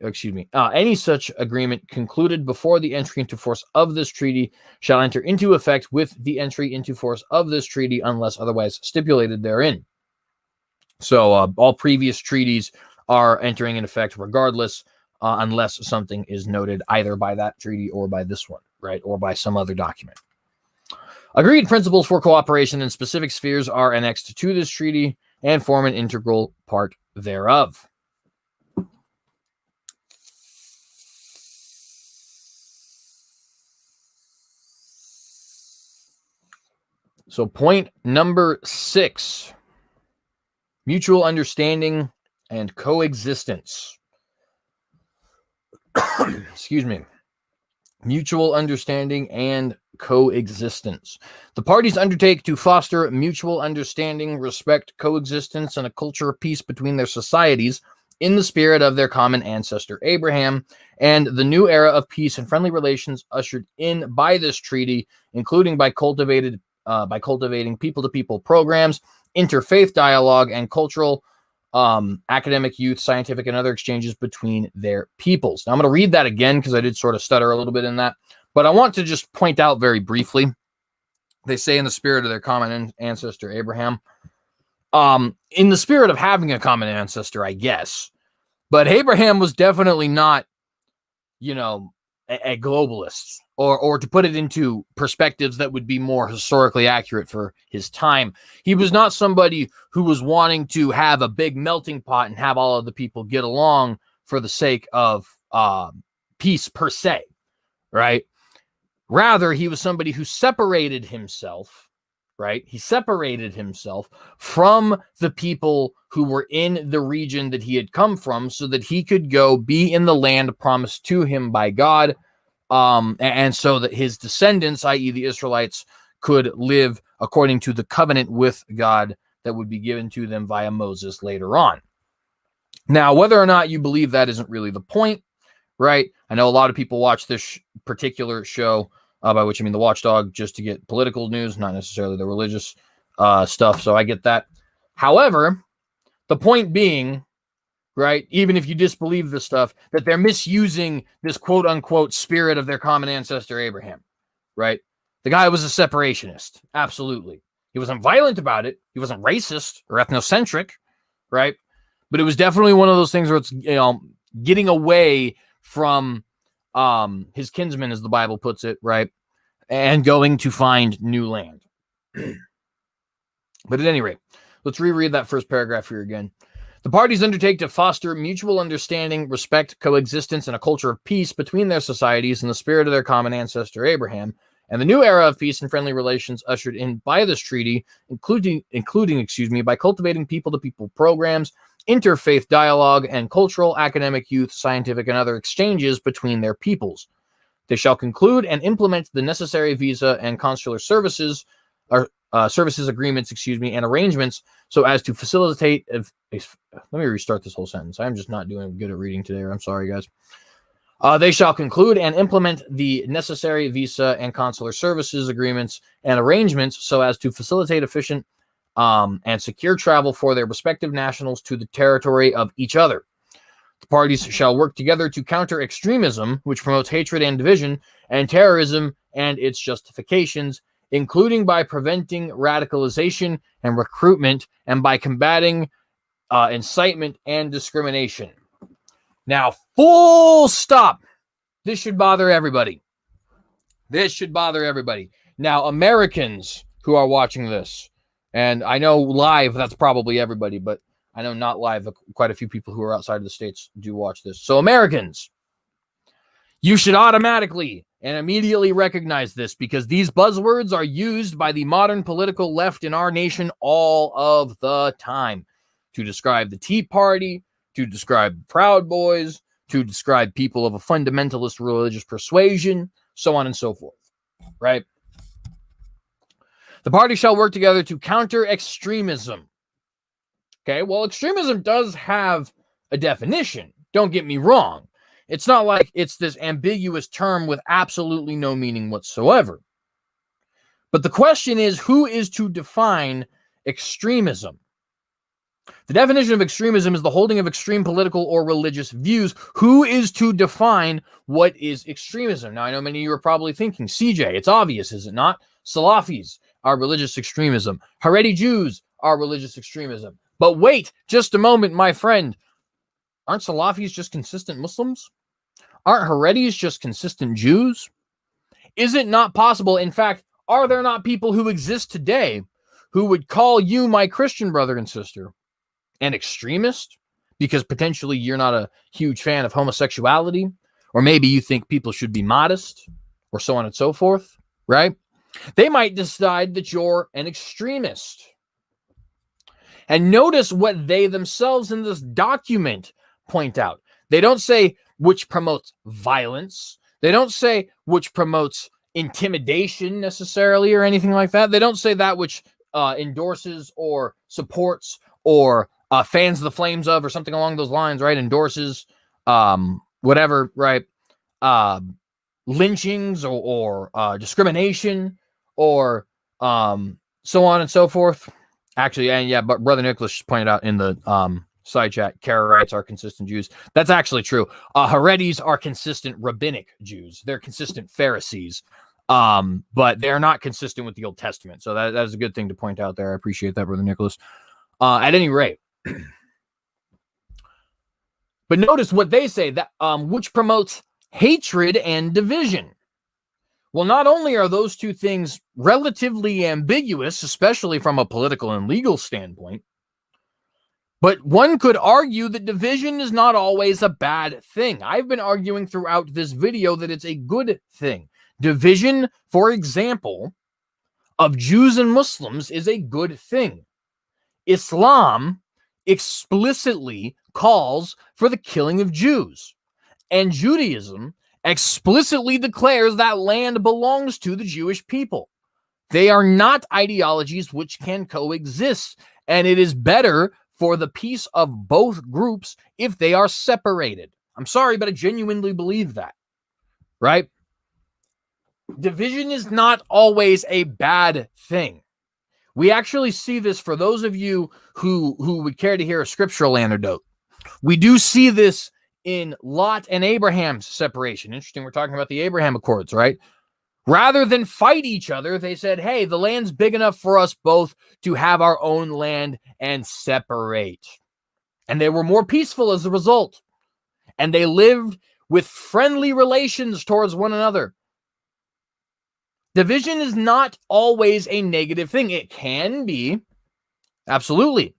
any such agreement concluded before the entry into force of this treaty shall enter into effect with the entry into force of this treaty unless otherwise stipulated therein. So all previous treaties are entering in effect regardless, unless something is noted either by that treaty or by this one, right, or by some other document. Agreed principles for cooperation in specific spheres are annexed to this treaty and form an integral part thereof. So point number 6, mutual understanding and coexistence. Excuse me. Mutual understanding and coexistence. The parties undertake to foster mutual understanding, respect, coexistence, and a culture of peace between their societies in the spirit of their common ancestor Abraham, and the new era of peace and friendly relations ushered in by this treaty, including by cultivating people-to-people programs, interfaith dialogue, and cultural, academic, youth, scientific, and other exchanges between their peoples. Now, I'm going to read that again because I did sort of stutter a little bit in that, but I want to just point out very briefly, they say in the spirit of their common ancestor Abraham, in the spirit of having a common ancestor, I guess, but Abraham was definitely not, a globalist, or to put it into perspectives that would be more historically accurate for his time. He was not somebody who was wanting to have a big melting pot and have all of the people get along for the sake of peace per se, right? Rather, he was somebody who separated himself, right? He separated himself from the people who were in the region that he had come from so that he could go be in the land promised to him by God, and so that his descendants, i.e. the Israelites, could live according to the covenant with God that would be given to them via Moses later on. Now, whether or not you believe that isn't really the point, right? I know a lot of people watch this particular show, by which I mean the Watchdog, just to get political news, not necessarily the religious stuff, so I get that. However, the point being, right, even if you disbelieve this stuff, that they're misusing this quote-unquote spirit of their common ancestor Abraham, right? The guy was a separationist, absolutely. He wasn't violent about it. He wasn't racist or ethnocentric, right? But it was definitely one of those things where it's, getting away from his kinsmen, as the Bible puts it, right? And going to find new land. But at any rate, let's reread that first paragraph here again. The parties undertake to foster mutual understanding, respect, coexistence, and a culture of peace between their societies in the spirit of their common ancestor Abraham, and the new era of peace and friendly relations ushered in by this treaty, including by cultivating people-to-people programs, interfaith dialogue, and cultural, academic, youth, scientific, and other exchanges between their peoples. They shall conclude and implement the necessary visa and consular services agreements, and arrangements so as to facilitate. Let me restart this whole sentence. I'm just not doing good at reading today. I'm sorry, guys. They shall conclude and implement the necessary visa and consular services agreements and arrangements so as to facilitate efficient and secure travel for their respective nationals to the territory of each other. The parties shall work together to counter extremism, which promotes hatred and division, and terrorism and its justifications, including by preventing radicalization and recruitment, and by combating incitement and discrimination. Now, full stop. This should bother everybody. Now, Americans who are watching this, and I know live, that's probably everybody, but I know not live, quite a few people who are outside of the States do watch this. So Americans, you should automatically and immediately recognize this, because these buzzwords are used by the modern political left in our nation all of the time to describe the Tea Party, to describe Proud Boys, to describe people of a fundamentalist religious persuasion, so on and so forth, right? The party shall work together to counter extremism. Okay, well, extremism does have a definition. Don't get me wrong. It's not like it's this ambiguous term with absolutely no meaning whatsoever. But the question is, who is to define extremism? The definition of extremism is the holding of extreme political or religious views. Who is to define what is extremism? Now, I know many of you are probably thinking, CJ, it's obvious, is it not? Salafis are religious extremism. Haredi Jews are religious extremism. But wait just a moment, my friend. Aren't Salafis just consistent Muslims? Aren't Haredis just consistent Jews? Is it not possible, in fact, are there not people who exist today who would call you, my Christian brother and sister, an extremist because potentially you're not a huge fan of homosexuality, or maybe you think people should be modest, or so on and so forth, right? They might decide that you're an extremist. And notice what they themselves in this document point out. They don't say which promotes violence. They don't say which promotes intimidation necessarily or anything like that. They don't say that which endorses or supports or fans the flames of or something along those lines, right? Endorses, whatever, right? Lynchings or discrimination or so on and so forth. Actually, and yeah, but Brother Nicholas pointed out in the side chat, Karaites are consistent Jews. That's actually true. Haredis are consistent rabbinic Jews. They're consistent Pharisees, but they're not consistent with the Old Testament. So that is a good thing to point out there. I appreciate that, Brother Nicholas. At any rate, but notice what they say, that which promotes hatred and division. Well, not only are those two things relatively ambiguous, especially from a political and legal standpoint, but one could argue that division is not always a bad thing. I've been arguing throughout this video that it's a good thing. Division, for example, of Jews and Muslims is a good thing. Islam explicitly calls for the killing of Jews, and Judaism explicitly declares that land belongs to the Jewish people. They are not ideologies which can coexist, and it is better for the peace of both groups if they are separated. I'm sorry, but I genuinely believe that, right? Division is not always a bad thing. We actually see this for those of you who would care to hear a scriptural anecdote. We do see this in Lot and Abraham's separation. Interesting, we're talking about the Abraham Accords, right? Rather than fight each other, they said, hey, the land's big enough for us both to have our own land and separate. And they were more peaceful as a result. And they lived with friendly relations towards one another. Division is not always a negative thing. It can be, absolutely.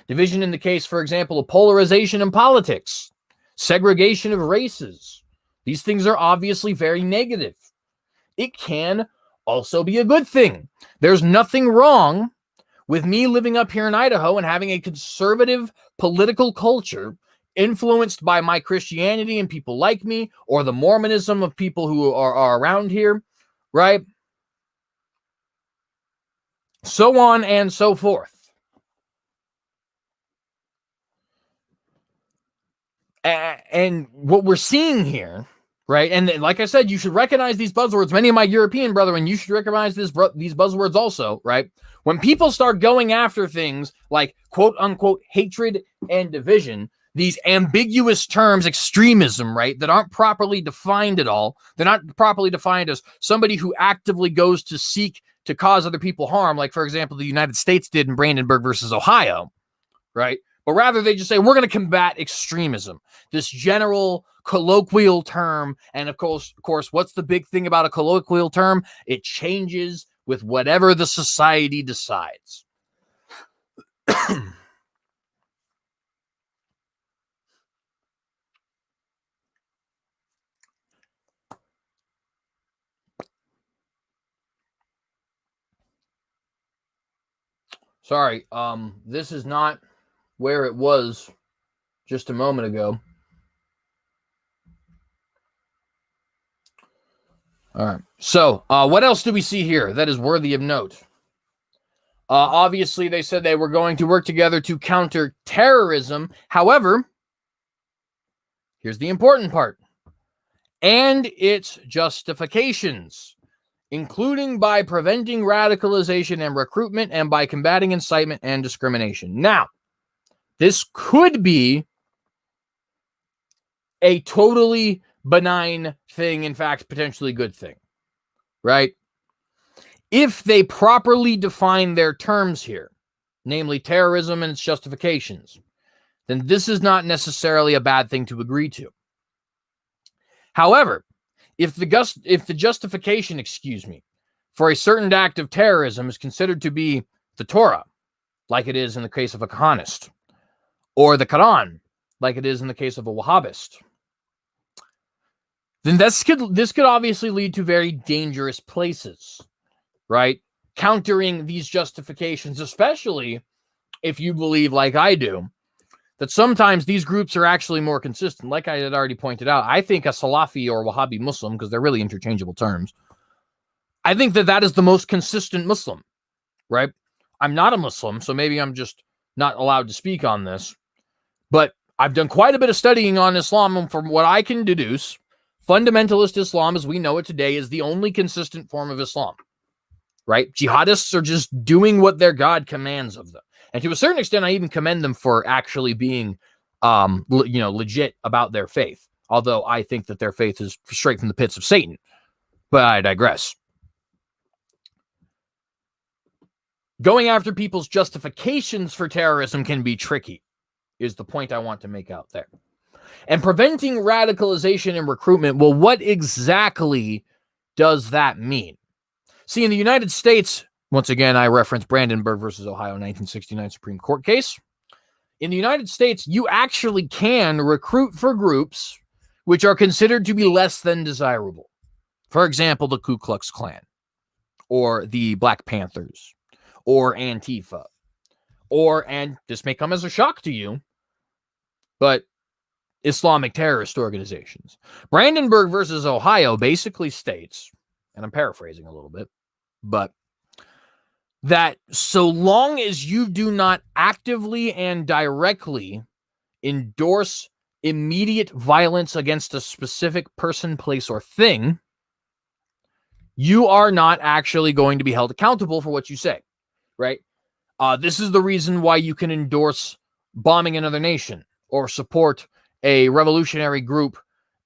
Division in the case, for example, of polarization in politics, segregation of races. These things are obviously very negative. It can also be a good thing. There's nothing wrong with me living up here in Idaho and having a conservative political culture influenced by my Christianity and people like me, or the Mormonism of people who are around here, right? So on and so forth. And what we're seeing here, right? And like I said, you should recognize these buzzwords. Many of my European brethren, you should recognize these buzzwords also, right? When people start going after things like quote unquote hatred and division, these ambiguous terms, extremism, right, that aren't properly defined at all. They're not properly defined as somebody who actively goes to seek to cause other people harm, like, for example, the United States did in Brandenburg versus Ohio, right? But rather they just say, we're going to combat extremism, this general colloquial term. And of course, what's the big thing about a colloquial term? It changes with whatever the society decides. Sorry, this is not where it was just a moment ago. All right. So, what else do we see here that is worthy of note? Obviously, they said they were going to work together to counter terrorism. However, here's the important part. And its justifications, including by preventing radicalization and recruitment and by combating incitement and discrimination. Now, this could be a totally benign thing, in fact, potentially good thing, right? If they properly define their terms here, namely terrorism and its justifications, then this is not necessarily a bad thing to agree to. However, if the justification, for a certain act of terrorism is considered to be the Torah, like it is in the case of a Kahanist, or the Quran, like it is in the case of a Wahhabist, then this could obviously lead to very dangerous places, right? Countering these justifications, especially if you believe, like I do, that sometimes these groups are actually more consistent. Like I had already pointed out, I think a Salafi or Wahhabi Muslim, because they're really interchangeable terms, I think that is the most consistent Muslim, right? I'm not a Muslim, so maybe I'm just not allowed to speak on this, but I've done quite a bit of studying on Islam, and from what I can deduce, fundamentalist Islam, as we know it today, is the only consistent form of Islam, right? Jihadists are just doing what their God commands of them. And to a certain extent, I even commend them for actually being, legit about their faith. Although I think that their faith is straight from the pits of Satan. But I digress. Going after people's justifications for terrorism can be tricky, is the point I want to make out there. And preventing radicalization and recruitment, well, what exactly does that mean? See, in the United States, once again, I reference Brandenburg versus Ohio 1969 Supreme Court case. In the United States, you actually can recruit for groups which are considered to be less than desirable. For example, the Ku Klux Klan, or the Black Panthers, or Antifa, and this may come as a shock to you, but Islamic terrorist organizations. Brandenburg versus Ohio basically states, and I'm paraphrasing a little bit, but that so long as you do not actively and directly endorse immediate violence against a specific person, place, or thing, you are not actually going to be held accountable for what you say, right? This is the reason why you can endorse bombing another nation or support a revolutionary group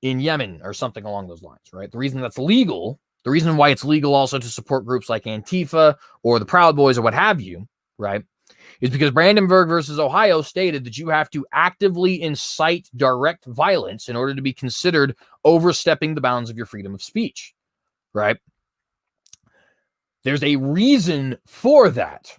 in Yemen or something along those lines, right? The reason that's legal, the reason why it's legal also to support groups like Antifa or the Proud Boys or what have you, right, is because Brandenburg versus Ohio stated that you have to actively incite direct violence in order to be considered overstepping the bounds of your freedom of speech, right? There's a reason for that,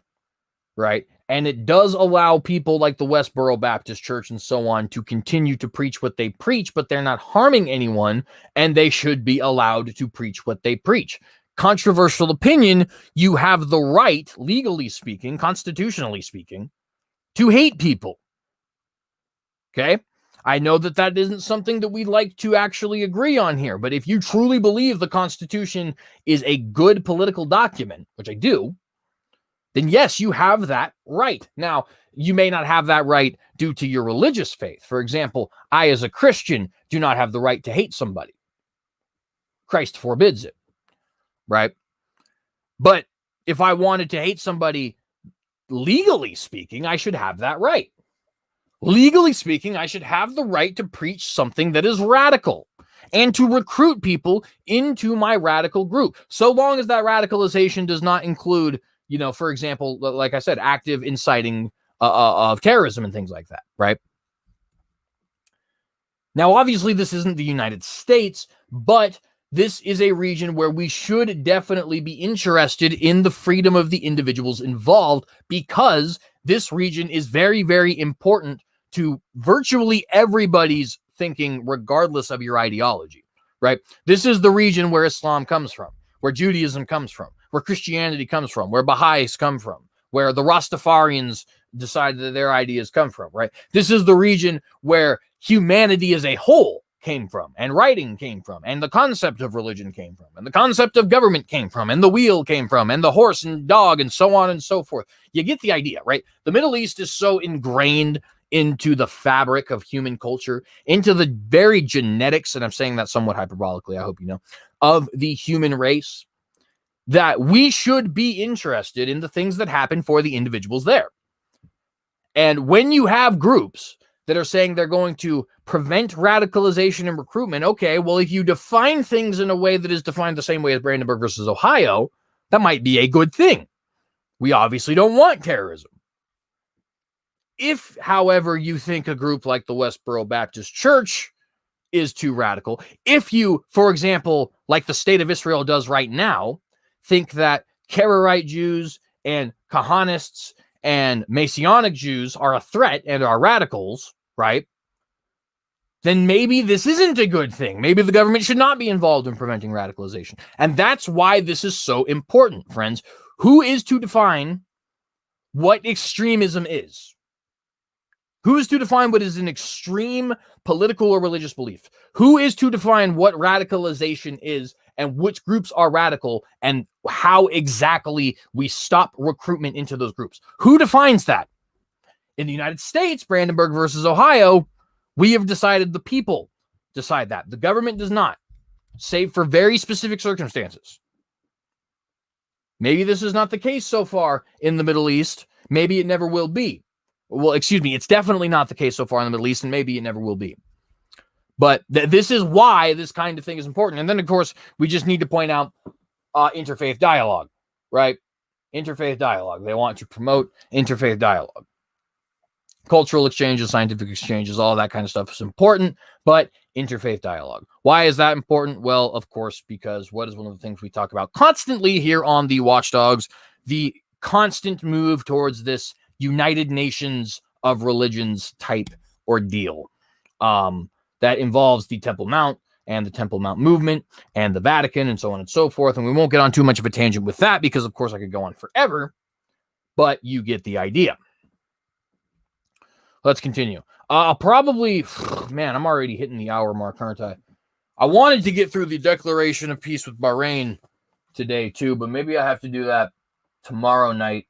right? And it does allow people like the Westboro Baptist Church and so on to continue to preach what they preach, but they're not harming anyone, and they should be allowed to preach what they preach. Controversial opinion, you have the right, legally speaking, constitutionally speaking, to hate people. Okay? I know that that isn't something that we'd like to actually agree on here, but if you truly believe the Constitution is a good political document, which I do, then yes, you have that right. Now, you may not have that right due to your religious faith. For example, I, as a Christian, do not have the right to hate somebody. Christ forbids it, right? But if I wanted to hate somebody, legally speaking, I should have that right. Legally speaking, I should have the right to preach something that is radical and to recruit people into my radical group, so long as that radicalization does not include, for example, like I said, active inciting of terrorism and things like that, right? Now, obviously, this isn't the United States, but this is a region where we should definitely be interested in the freedom of the individuals involved, because this region is very, very important to virtually everybody's thinking, regardless of your ideology, right? This is the region where Islam comes from, where Judaism comes from, where Christianity comes from, where Baha'is come from, where the Rastafarians decided that their ideas come from, right? This is the region where humanity as a whole came from, and writing came from, and the concept of religion came from, and the concept of government came from, and the wheel came from, and the horse and dog, and so on and so forth. You get the idea, right? The Middle East is so ingrained into the fabric of human culture, into the very genetics, and I'm saying that somewhat hyperbolically, I hope you know, of the human race, that we should be interested in the things that happen for the individuals there. And when you have groups that are saying they're going to prevent radicalization and recruitment, okay, well, if you define things in a way that is defined the same way as Brandenburg versus Ohio, that might be a good thing. We obviously don't want terrorism. If, however, you think a group like the Westboro Baptist Church is too radical, if you, for example, like the state of Israel does right now, think that Karaite Jews and Kahanists and Messianic Jews are a threat and are radicals, right? Then maybe this isn't a good thing. Maybe the government should not be involved in preventing radicalization. And that's why this is so important, friends. Who is to define what extremism is? Who is to define what is an extreme political or religious belief? Who is to define what radicalization is and which groups are radical and how exactly we stop recruitment into those groups? Who defines that? In the United States, Brandenburg versus Ohio, we have decided the people decide that. The government does not, save for very specific circumstances. Maybe this is not the case so far in the Middle East. Maybe it never will be. Well, excuse me, it's definitely not the case so far in the Middle East, and maybe it never will be. But this is why this kind of thing is important. And then, of course, we just need to point out interfaith dialogue, right? Interfaith dialogue. They want to promote interfaith dialogue. Cultural exchanges, scientific exchanges, all that kind of stuff is important, but interfaith dialogue. Why is that important? Well, of course, because what is one of the things we talk about constantly here on the Watchdogs? The constant move towards this United Nations of religions type ordeal that involves the Temple Mount and the Temple Mount movement and the Vatican and so on and so forth. And we won't get on too much of a tangent with that because, of course, I could go on forever, but you get the idea. Let's continue. I'll probably, man, I'm already hitting the hour mark, aren't I? I wanted to get through the Declaration of Peace with Bahrain today too, but maybe I have to do that tomorrow night.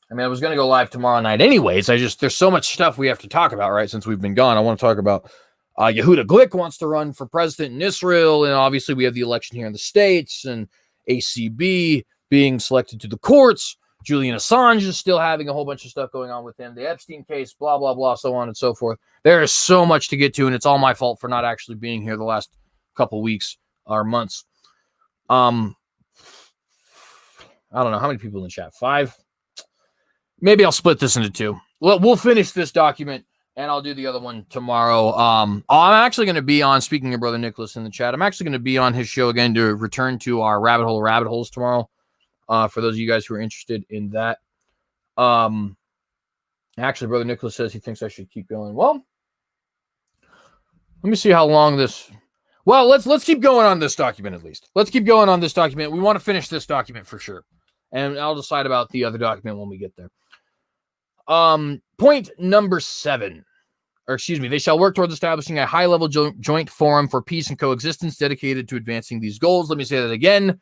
I mean, I was going to go live tomorrow night anyways. There's so much stuff we have to talk about, right? Since we've been gone, I want to talk about Yehuda Glick wants to run for president in Israel. And obviously we have the election here in the States and ACB being selected to the courts. Julian Assange is still having a whole bunch of stuff going on with him. The Epstein case, blah, blah, blah, so on and so forth. There is so much to get to, and it's all my fault for not actually being here the last couple weeks or months. I don't know. How many people in the chat? 5? maybe I'll split this into two. We'll finish this document, and I'll do the other one tomorrow. I'm actually going to be on, speaking of Brother Nicholas in the chat, I'm actually going to be on his show again to return to our rabbit holes tomorrow. For those of you guys who are interested in that. Actually, Brother Nicholas says he thinks I should keep going. Well, let me see how long this... Well, let's keep going on this document at least. Let's keep going on this document. We want to finish this document for sure. And I'll decide about the other document when we get there. Point number 7. Or excuse me, they shall work towards establishing a high-level joint forum for peace and coexistence dedicated to advancing these goals. Let me say that again.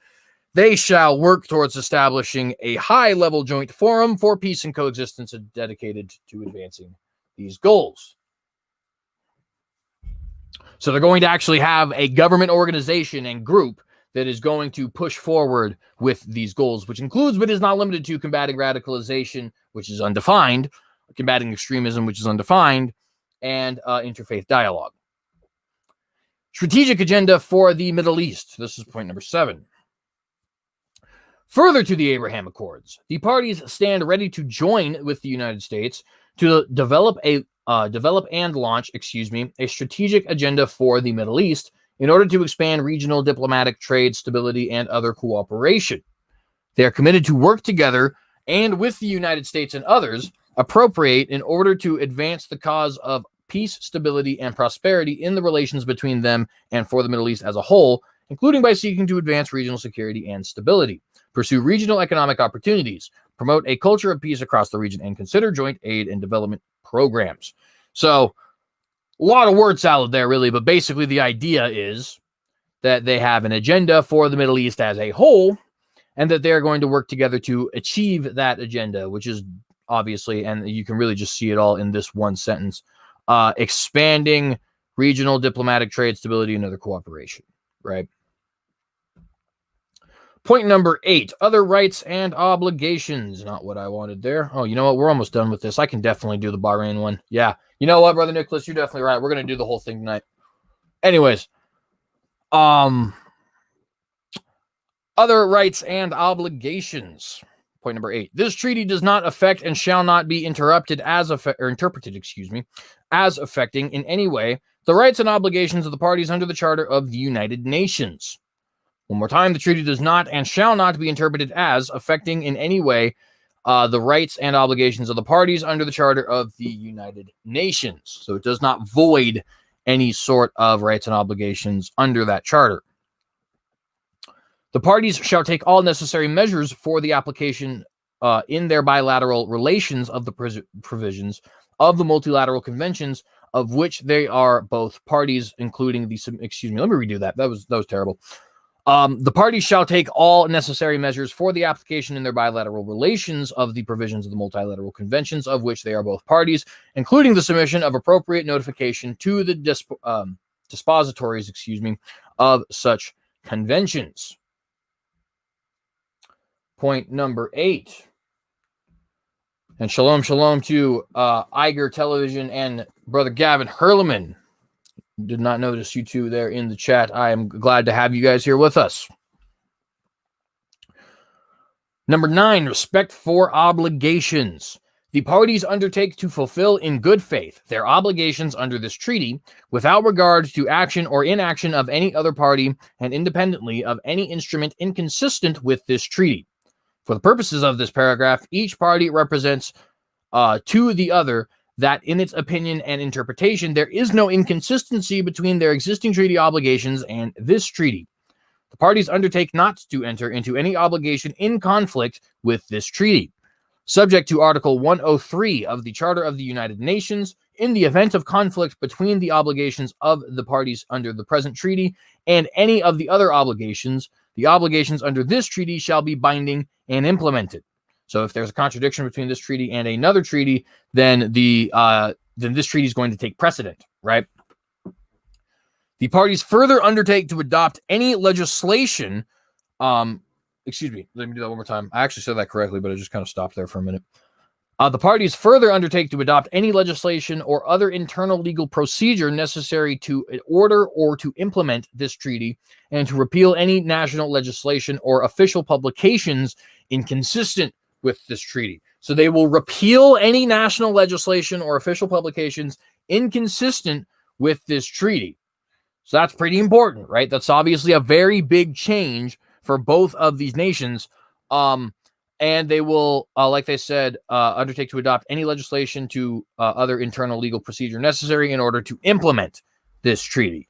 They shall work towards establishing a high-level joint forum for peace and coexistence dedicated to advancing these goals. So they're going to actually have a government organization and group that is going to push forward with these goals, which includes but is not limited to combating radicalization, which is undefined, combating extremism, which is undefined, and interfaith dialogue. Strategic agenda for the Middle East. This is point number 7. Further to the Abraham Accords, the parties stand ready to join with the United States to develop and launch, a strategic agenda for the Middle East in order to expand regional diplomatic, trade, stability, and other cooperation. They are committed to work together and with the United States and others appropriate in order to advance the cause of peace, stability, and prosperity in the relations between them and for the Middle East as a whole, including by seeking to advance regional security and stability, pursue regional economic opportunities, promote a culture of peace across the region, and consider joint aid and development programs. So, a lot of word salad there, really, but basically the idea is that they have an agenda for the Middle East as a whole, and that they're going to work together to achieve that agenda, which is obviously, and you can really just see it all in this one sentence, expanding regional diplomatic, trade, stability, and other cooperation, right? Point number 8, other rights and obligations. Not what I wanted there. Oh, you know what? We're almost done with this. I can definitely do the Bahrain one. Yeah. You know what, Brother Nicholas? You're definitely right. We're going to do the whole thing tonight. Anyways. Other rights and obligations. Point number 8. This treaty does not affect and shall not be interrupted interpreted, as affecting in any way the rights and obligations of the parties under the Charter of the United Nations. One more time, the treaty does not and shall not be interpreted as affecting in any way the rights and obligations of the parties under the Charter of the United Nations. So it does not void any sort of rights and obligations under that charter. The parties shall take all necessary measures for the application in their bilateral relations of the provisions of the multilateral conventions of which they are both parties, including the... let me redo that. That was terrible. The parties shall take all necessary measures for the application in their bilateral relations of the provisions of the multilateral conventions of which they are both parties, including the submission of appropriate notification to the dispositories, of such conventions. Point number 8. And shalom to Iger Television and Brother Gavin Herleman. Did not notice you two there in the chat. I am glad to have you guys here with us. Number 9, respect for obligations. The parties undertake to fulfill in good faith their obligations under this treaty without regard to action or inaction of any other party and independently of any instrument inconsistent with this treaty. For the purposes of this paragraph, each party represents to the other that in its opinion and interpretation, there is no inconsistency between their existing treaty obligations and this treaty. The parties undertake not to enter into any obligation in conflict with this treaty. Subject to Article 103 of the Charter of the United Nations, in the event of conflict between the obligations of the parties under the present treaty and any of the other obligations, the obligations under this treaty shall be binding and implemented. So if there's a contradiction between this treaty and another treaty, then this treaty is going to take precedent, right? The parties further undertake to adopt any legislation. Let me do that one more time. I actually said that correctly, but I just kind of stopped there for a minute. The parties further undertake to adopt any legislation or other internal legal procedure necessary to order or to implement this treaty and to repeal any national legislation or official publications inconsistent with this treaty. So they will repeal any national legislation or official publications inconsistent with this treaty. So that's pretty important, right? That's obviously a very big change for both of these nations. And they will, like they said, undertake to adopt any legislation to other internal legal procedure necessary in order to implement this treaty.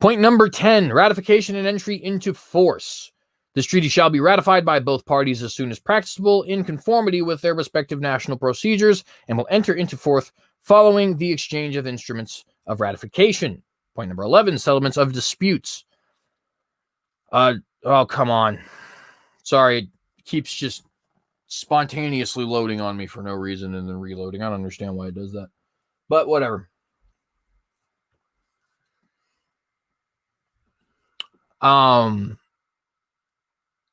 Point number 10, ratification and entry into force. This treaty shall be ratified by both parties as soon as practicable in conformity with their respective national procedures and will enter into force following the exchange of instruments of ratification. Point number 11, settlements of disputes. Oh, come on. Sorry, it keeps just spontaneously loading on me for no reason and then reloading. I don't understand why it does that. But whatever.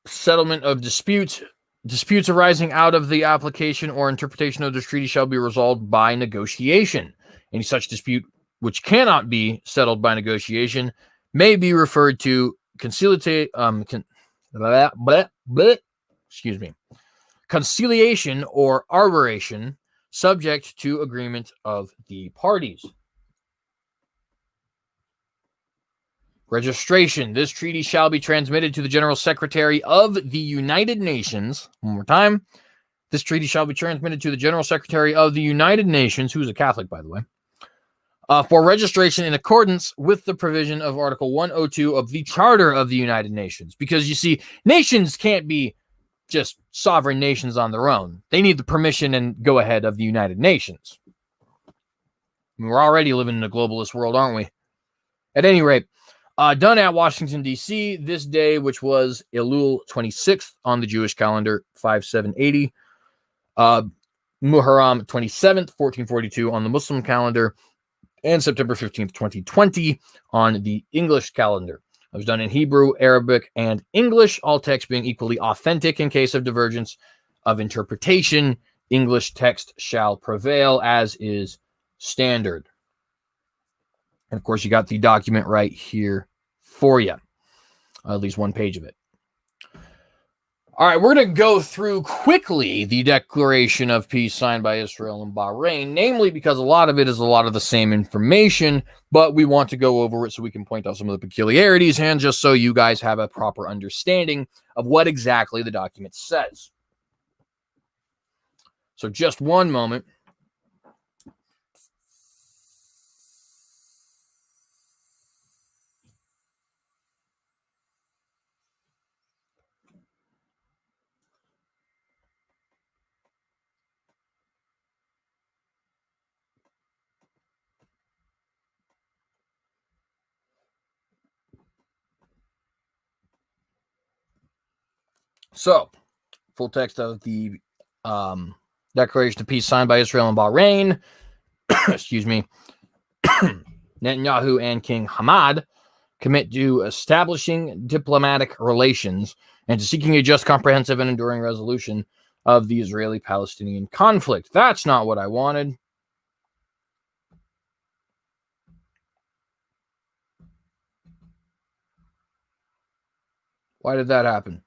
Settlement of disputes. Disputes arising out of the application or interpretation of this treaty shall be resolved by negotiation. Any such dispute which cannot be settled by negotiation may be referred to conciliation or arbitration, subject to agreement of the parties. Registration. This treaty shall be transmitted to the General Secretary of the United Nations. One more time. This treaty shall be transmitted to the General Secretary of the United Nations, who's a Catholic, by the way, for registration in accordance with the provision of Article 102 of the Charter of the United Nations. Because, you see, nations can't be just sovereign nations on their own. They need the permission and go-ahead of the United Nations. I mean, we're already living in a globalist world, aren't we? At any rate, done at Washington, D.C. this day, which was Elul 26th on the Jewish calendar, 5780. Muharram 27th, 1442 on the Muslim calendar, and September 15th, 2020 on the English calendar. It was done in Hebrew, Arabic, and English, all texts being equally authentic. In case of divergence of interpretation, English text shall prevail, as is standard. And of course, you got the document right here for you, at least one page of it. All right, we're going to go through quickly the Declaration of Peace signed by Israel and Bahrain, namely because a lot of it is a lot of the same information, but we want to go over it so we can point out some of the peculiarities and just so you guys have a proper understanding of what exactly the document says. So just one moment. So, full text of the Declaration of Peace signed by Israel and Bahrain. Excuse me. Netanyahu and King Hamad commit to establishing diplomatic relations and to seeking a just, comprehensive, and enduring resolution of the Israeli-Palestinian conflict. That's not what I wanted. Why did that happen?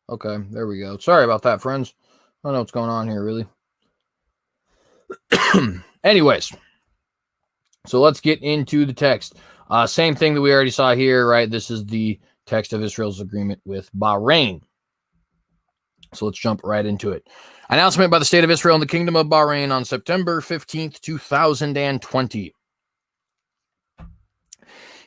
Okay, there we go. Sorry about that, friends. I don't know what's going on here, really. Anyways, so let's get into the text. Same thing that we already saw here, right? This is the text of Israel's agreement with Bahrain. So let's jump right into it. Announcement by the State of Israel and the Kingdom of Bahrain on September 15th, 2020.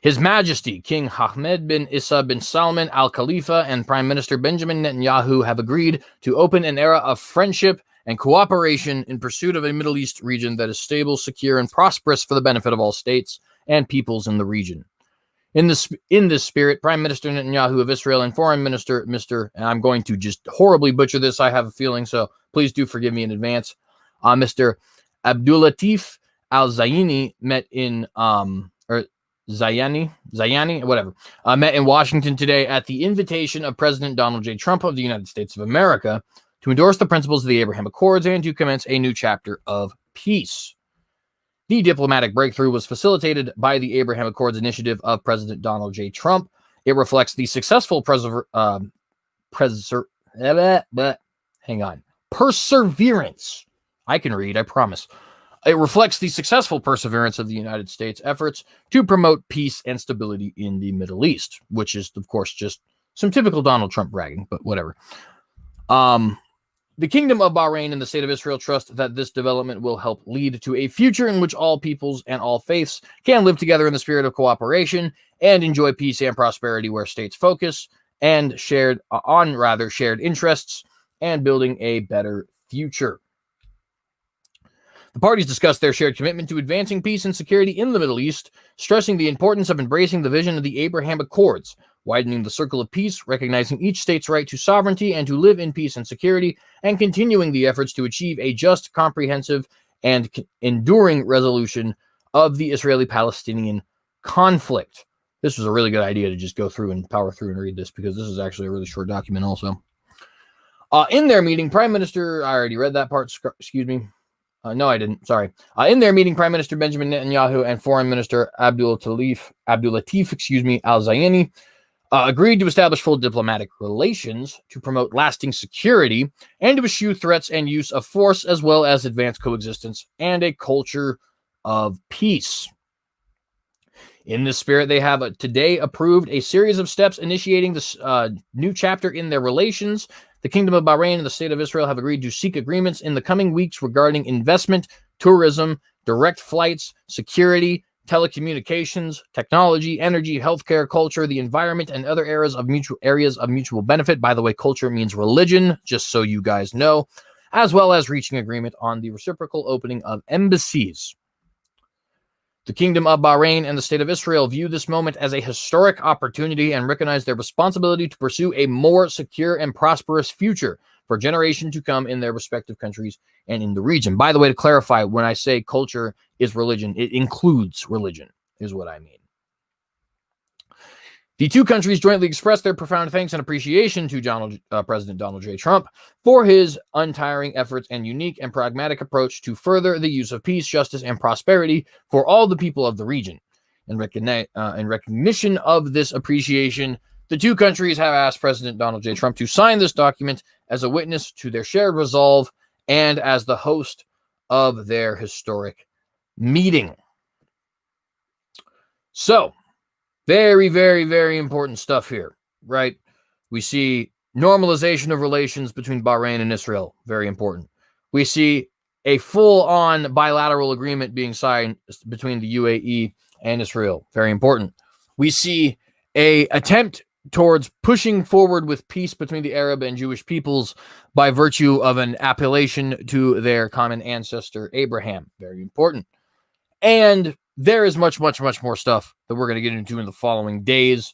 His Majesty, King Ahmed bin Isa bin Salman Al Khalifa and Prime Minister Benjamin Netanyahu have agreed to open an era of friendship and cooperation in pursuit of a Middle East region that is stable, secure, and prosperous for the benefit of all states and peoples in the region. In this spirit, Prime Minister Netanyahu of Israel and Foreign Minister and I'm going to just horribly butcher this, I have a feeling, so please do forgive me in advance, Mr. Abdulatif Al-Zayani met in Zayani, whatever, met in Washington today at the invitation of President Donald J. Trump of the United States of America to endorse the principles of the Abraham Accords and to commence a new chapter of peace. The diplomatic breakthrough was facilitated by the Abraham Accords initiative of President Donald J. Trump. It reflects the successful perseverance. I can read, I promise. It reflects the successful perseverance of the United States' efforts to promote peace and stability in the Middle East, which is, of course, just some typical Donald Trump bragging, but whatever. The Kingdom of Bahrain and the State of Israel trust that this development will help lead to a future in which all peoples and all faiths can live together in the spirit of cooperation and enjoy peace and prosperity, where states focus and shared interests and building a better future. The parties discussed their shared commitment to advancing peace and security in the Middle East, stressing the importance of embracing the vision of the Abraham Accords, widening the circle of peace, recognizing each state's right to sovereignty and to live in peace and security, and continuing the efforts to achieve a just, comprehensive, and enduring resolution of the Israeli-Palestinian conflict. This was a really good idea to just go through and power through and read this, because this is actually a really short document also. In their meeting, Prime Minister, I already read that part, excuse me. No, I didn't. Sorry. In their meeting, Prime Minister Benjamin Netanyahu and Foreign Minister Abdulatif Al-Zayani agreed to establish full diplomatic relations to promote lasting security and to eschew threats and use of force, as well as advance coexistence and a culture of peace. In this spirit, they have today approved a series of steps initiating this new chapter in their relations. The Kingdom of Bahrain and the State of Israel have agreed to seek agreements in the coming weeks regarding investment, tourism, direct flights, security, telecommunications, technology, energy, healthcare, culture, the environment, and other areas of mutual benefit. By the way, culture means religion, just so you guys know, as well as reaching agreement on the reciprocal opening of embassies. The Kingdom of Bahrain and the State of Israel view this moment as a historic opportunity and recognize their responsibility to pursue a more secure and prosperous future for generations to come in their respective countries and in the region. By the way, to clarify, when I say culture is religion, it includes religion, is what I mean. The two countries jointly expressed their profound thanks and appreciation to President Donald J. Trump for his untiring efforts and unique and pragmatic approach to further the use of peace, justice, and prosperity for all the people of the region. In recognition of this appreciation, the two countries have asked President Donald J. Trump to sign this document as a witness to their shared resolve and as the host of their historic meeting. So, very, very, very important stuff here, right? We see normalization of relations between Bahrain and Israel, very important. We see a full-on bilateral agreement being signed between the UAE and Israel, very important. We see an attempt towards pushing forward with peace between the Arab and Jewish peoples by virtue of an appellation to their common ancestor, Abraham, very important. And there is much, much, much more stuff that we're going to get into in the following days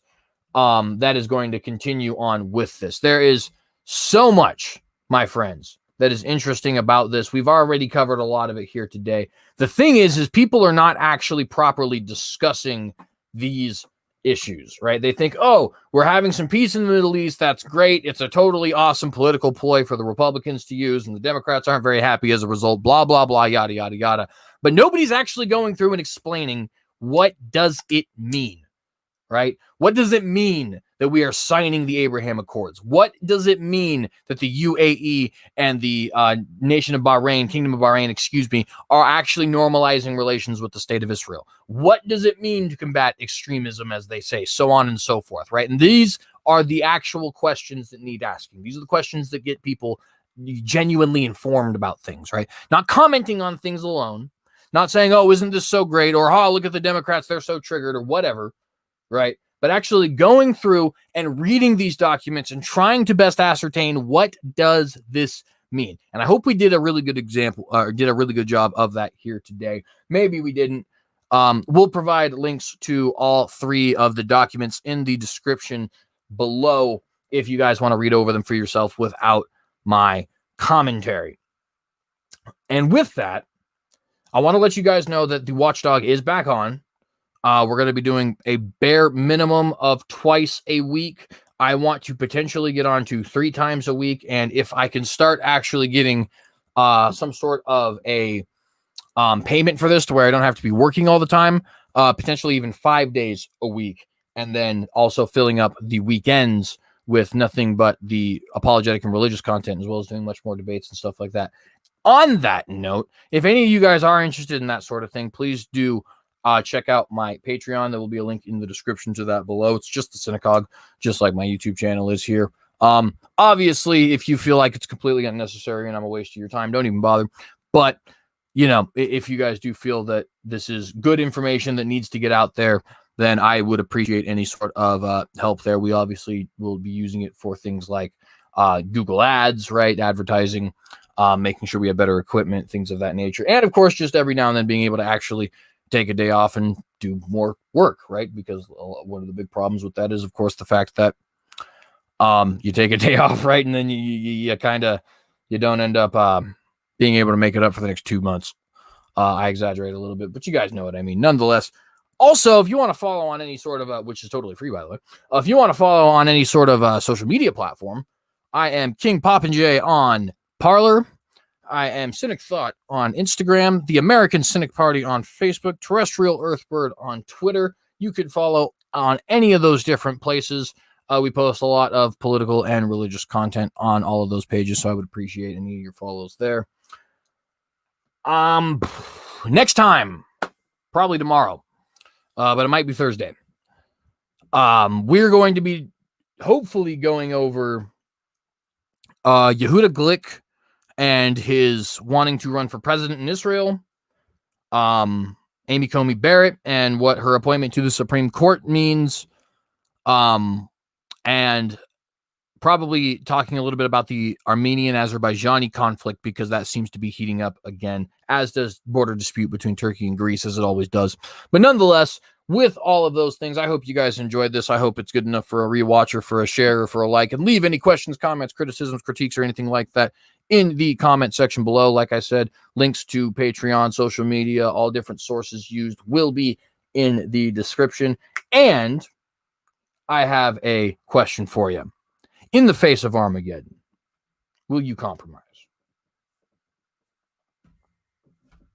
that is going to continue on with this. There is so much, my friends, that is interesting about this. We've already covered a lot of it here today. The thing is people are not actually properly discussing these issues, right? They think, oh, we're having some peace in the Middle East. That's great. It's a totally awesome political ploy for the Republicans to use, and the Democrats aren't very happy as a result, blah, blah, blah, yada, yada, yada. But nobody's actually going through and explaining what does it mean, right? What does it mean that we are signing the Abraham Accords? What does it mean that the UAE and the nation of Bahrain, Kingdom of Bahrain, are actually normalizing relations with the State of Israel? What does it mean to combat extremism, as they say, so on and so forth, right? And these are the actual questions that need asking. These are the questions that get people genuinely informed about things, right? Not commenting on things alone, not saying, oh, isn't this so great? Or, oh, look at the Democrats, they're so triggered, or whatever, right? But actually going through and reading these documents and trying to best ascertain what does this mean. And I hope we did a really good did a really good job of that here today. Maybe we didn't. We'll provide links to all three of the documents in the description below if you guys want to read over them for yourself without my commentary. And with that, I want to let you guys know that the Watchdog is back on. We're going to be doing a bare minimum of twice a week. I want to potentially get on to 3 times a week. And if I can start actually getting some sort of a payment for this to where I don't have to be working all the time, potentially even 5 days a week, and then also filling up the weekends with nothing but the apologetic and religious content, as well as doing much more debates and stuff like that. On that note, if any of you guys are interested in that sort of thing, please do check out my Patreon. There will be a link in the description to that below. It's just the Synagogue, just like my YouTube channel is here. Obviously, if you feel like it's completely unnecessary and I'm a waste of your time, don't even bother. But, you know, if you guys do feel that this is good information that needs to get out there, then I would appreciate any sort of help there. We obviously will be using it for things like Google Ads, right? Advertising, making sure we have better equipment, things of that nature. And, of course, just every now and then being able to actually take a day off and do more work, right? Because one of the big problems with that is, of course, the fact that you take a day off, right? And then you don't end up being able to make it up for the next 2 months. I exaggerate a little bit, but you guys know what I mean. Nonetheless, also, if you want to follow on any sort of, which is totally free, by the way, if you want to follow on any sort of social media platform, I am King Popinjay on Parler. I am Cynic Thought on Instagram, the American Cynic Party on Facebook, Terrestrial Earthbird on Twitter. You can follow on any of those different places. We post a lot of political and religious content on all of those pages, so I would appreciate any of your follows there. Next time, probably tomorrow, but it might be Thursday. We're going to be hopefully going over Yehuda Glick and his wanting to run for president in Israel, Amy Coney Barrett and what her appointment to the Supreme Court means, and probably talking a little bit about the Armenian-Azerbaijani conflict, because that seems to be heating up again, as does border dispute between Turkey and Greece, as it always does. But nonetheless, with all of those things, I hope you guys enjoyed this. I hope it's good enough for a rewatch or for a share or for a like. And leave any questions, comments, criticisms, critiques, or anything like that in the comment section below. Like I said, links to Patreon, social media, all different sources used will be in the description. And I have a question for you. In the face of Armageddon, will you compromise?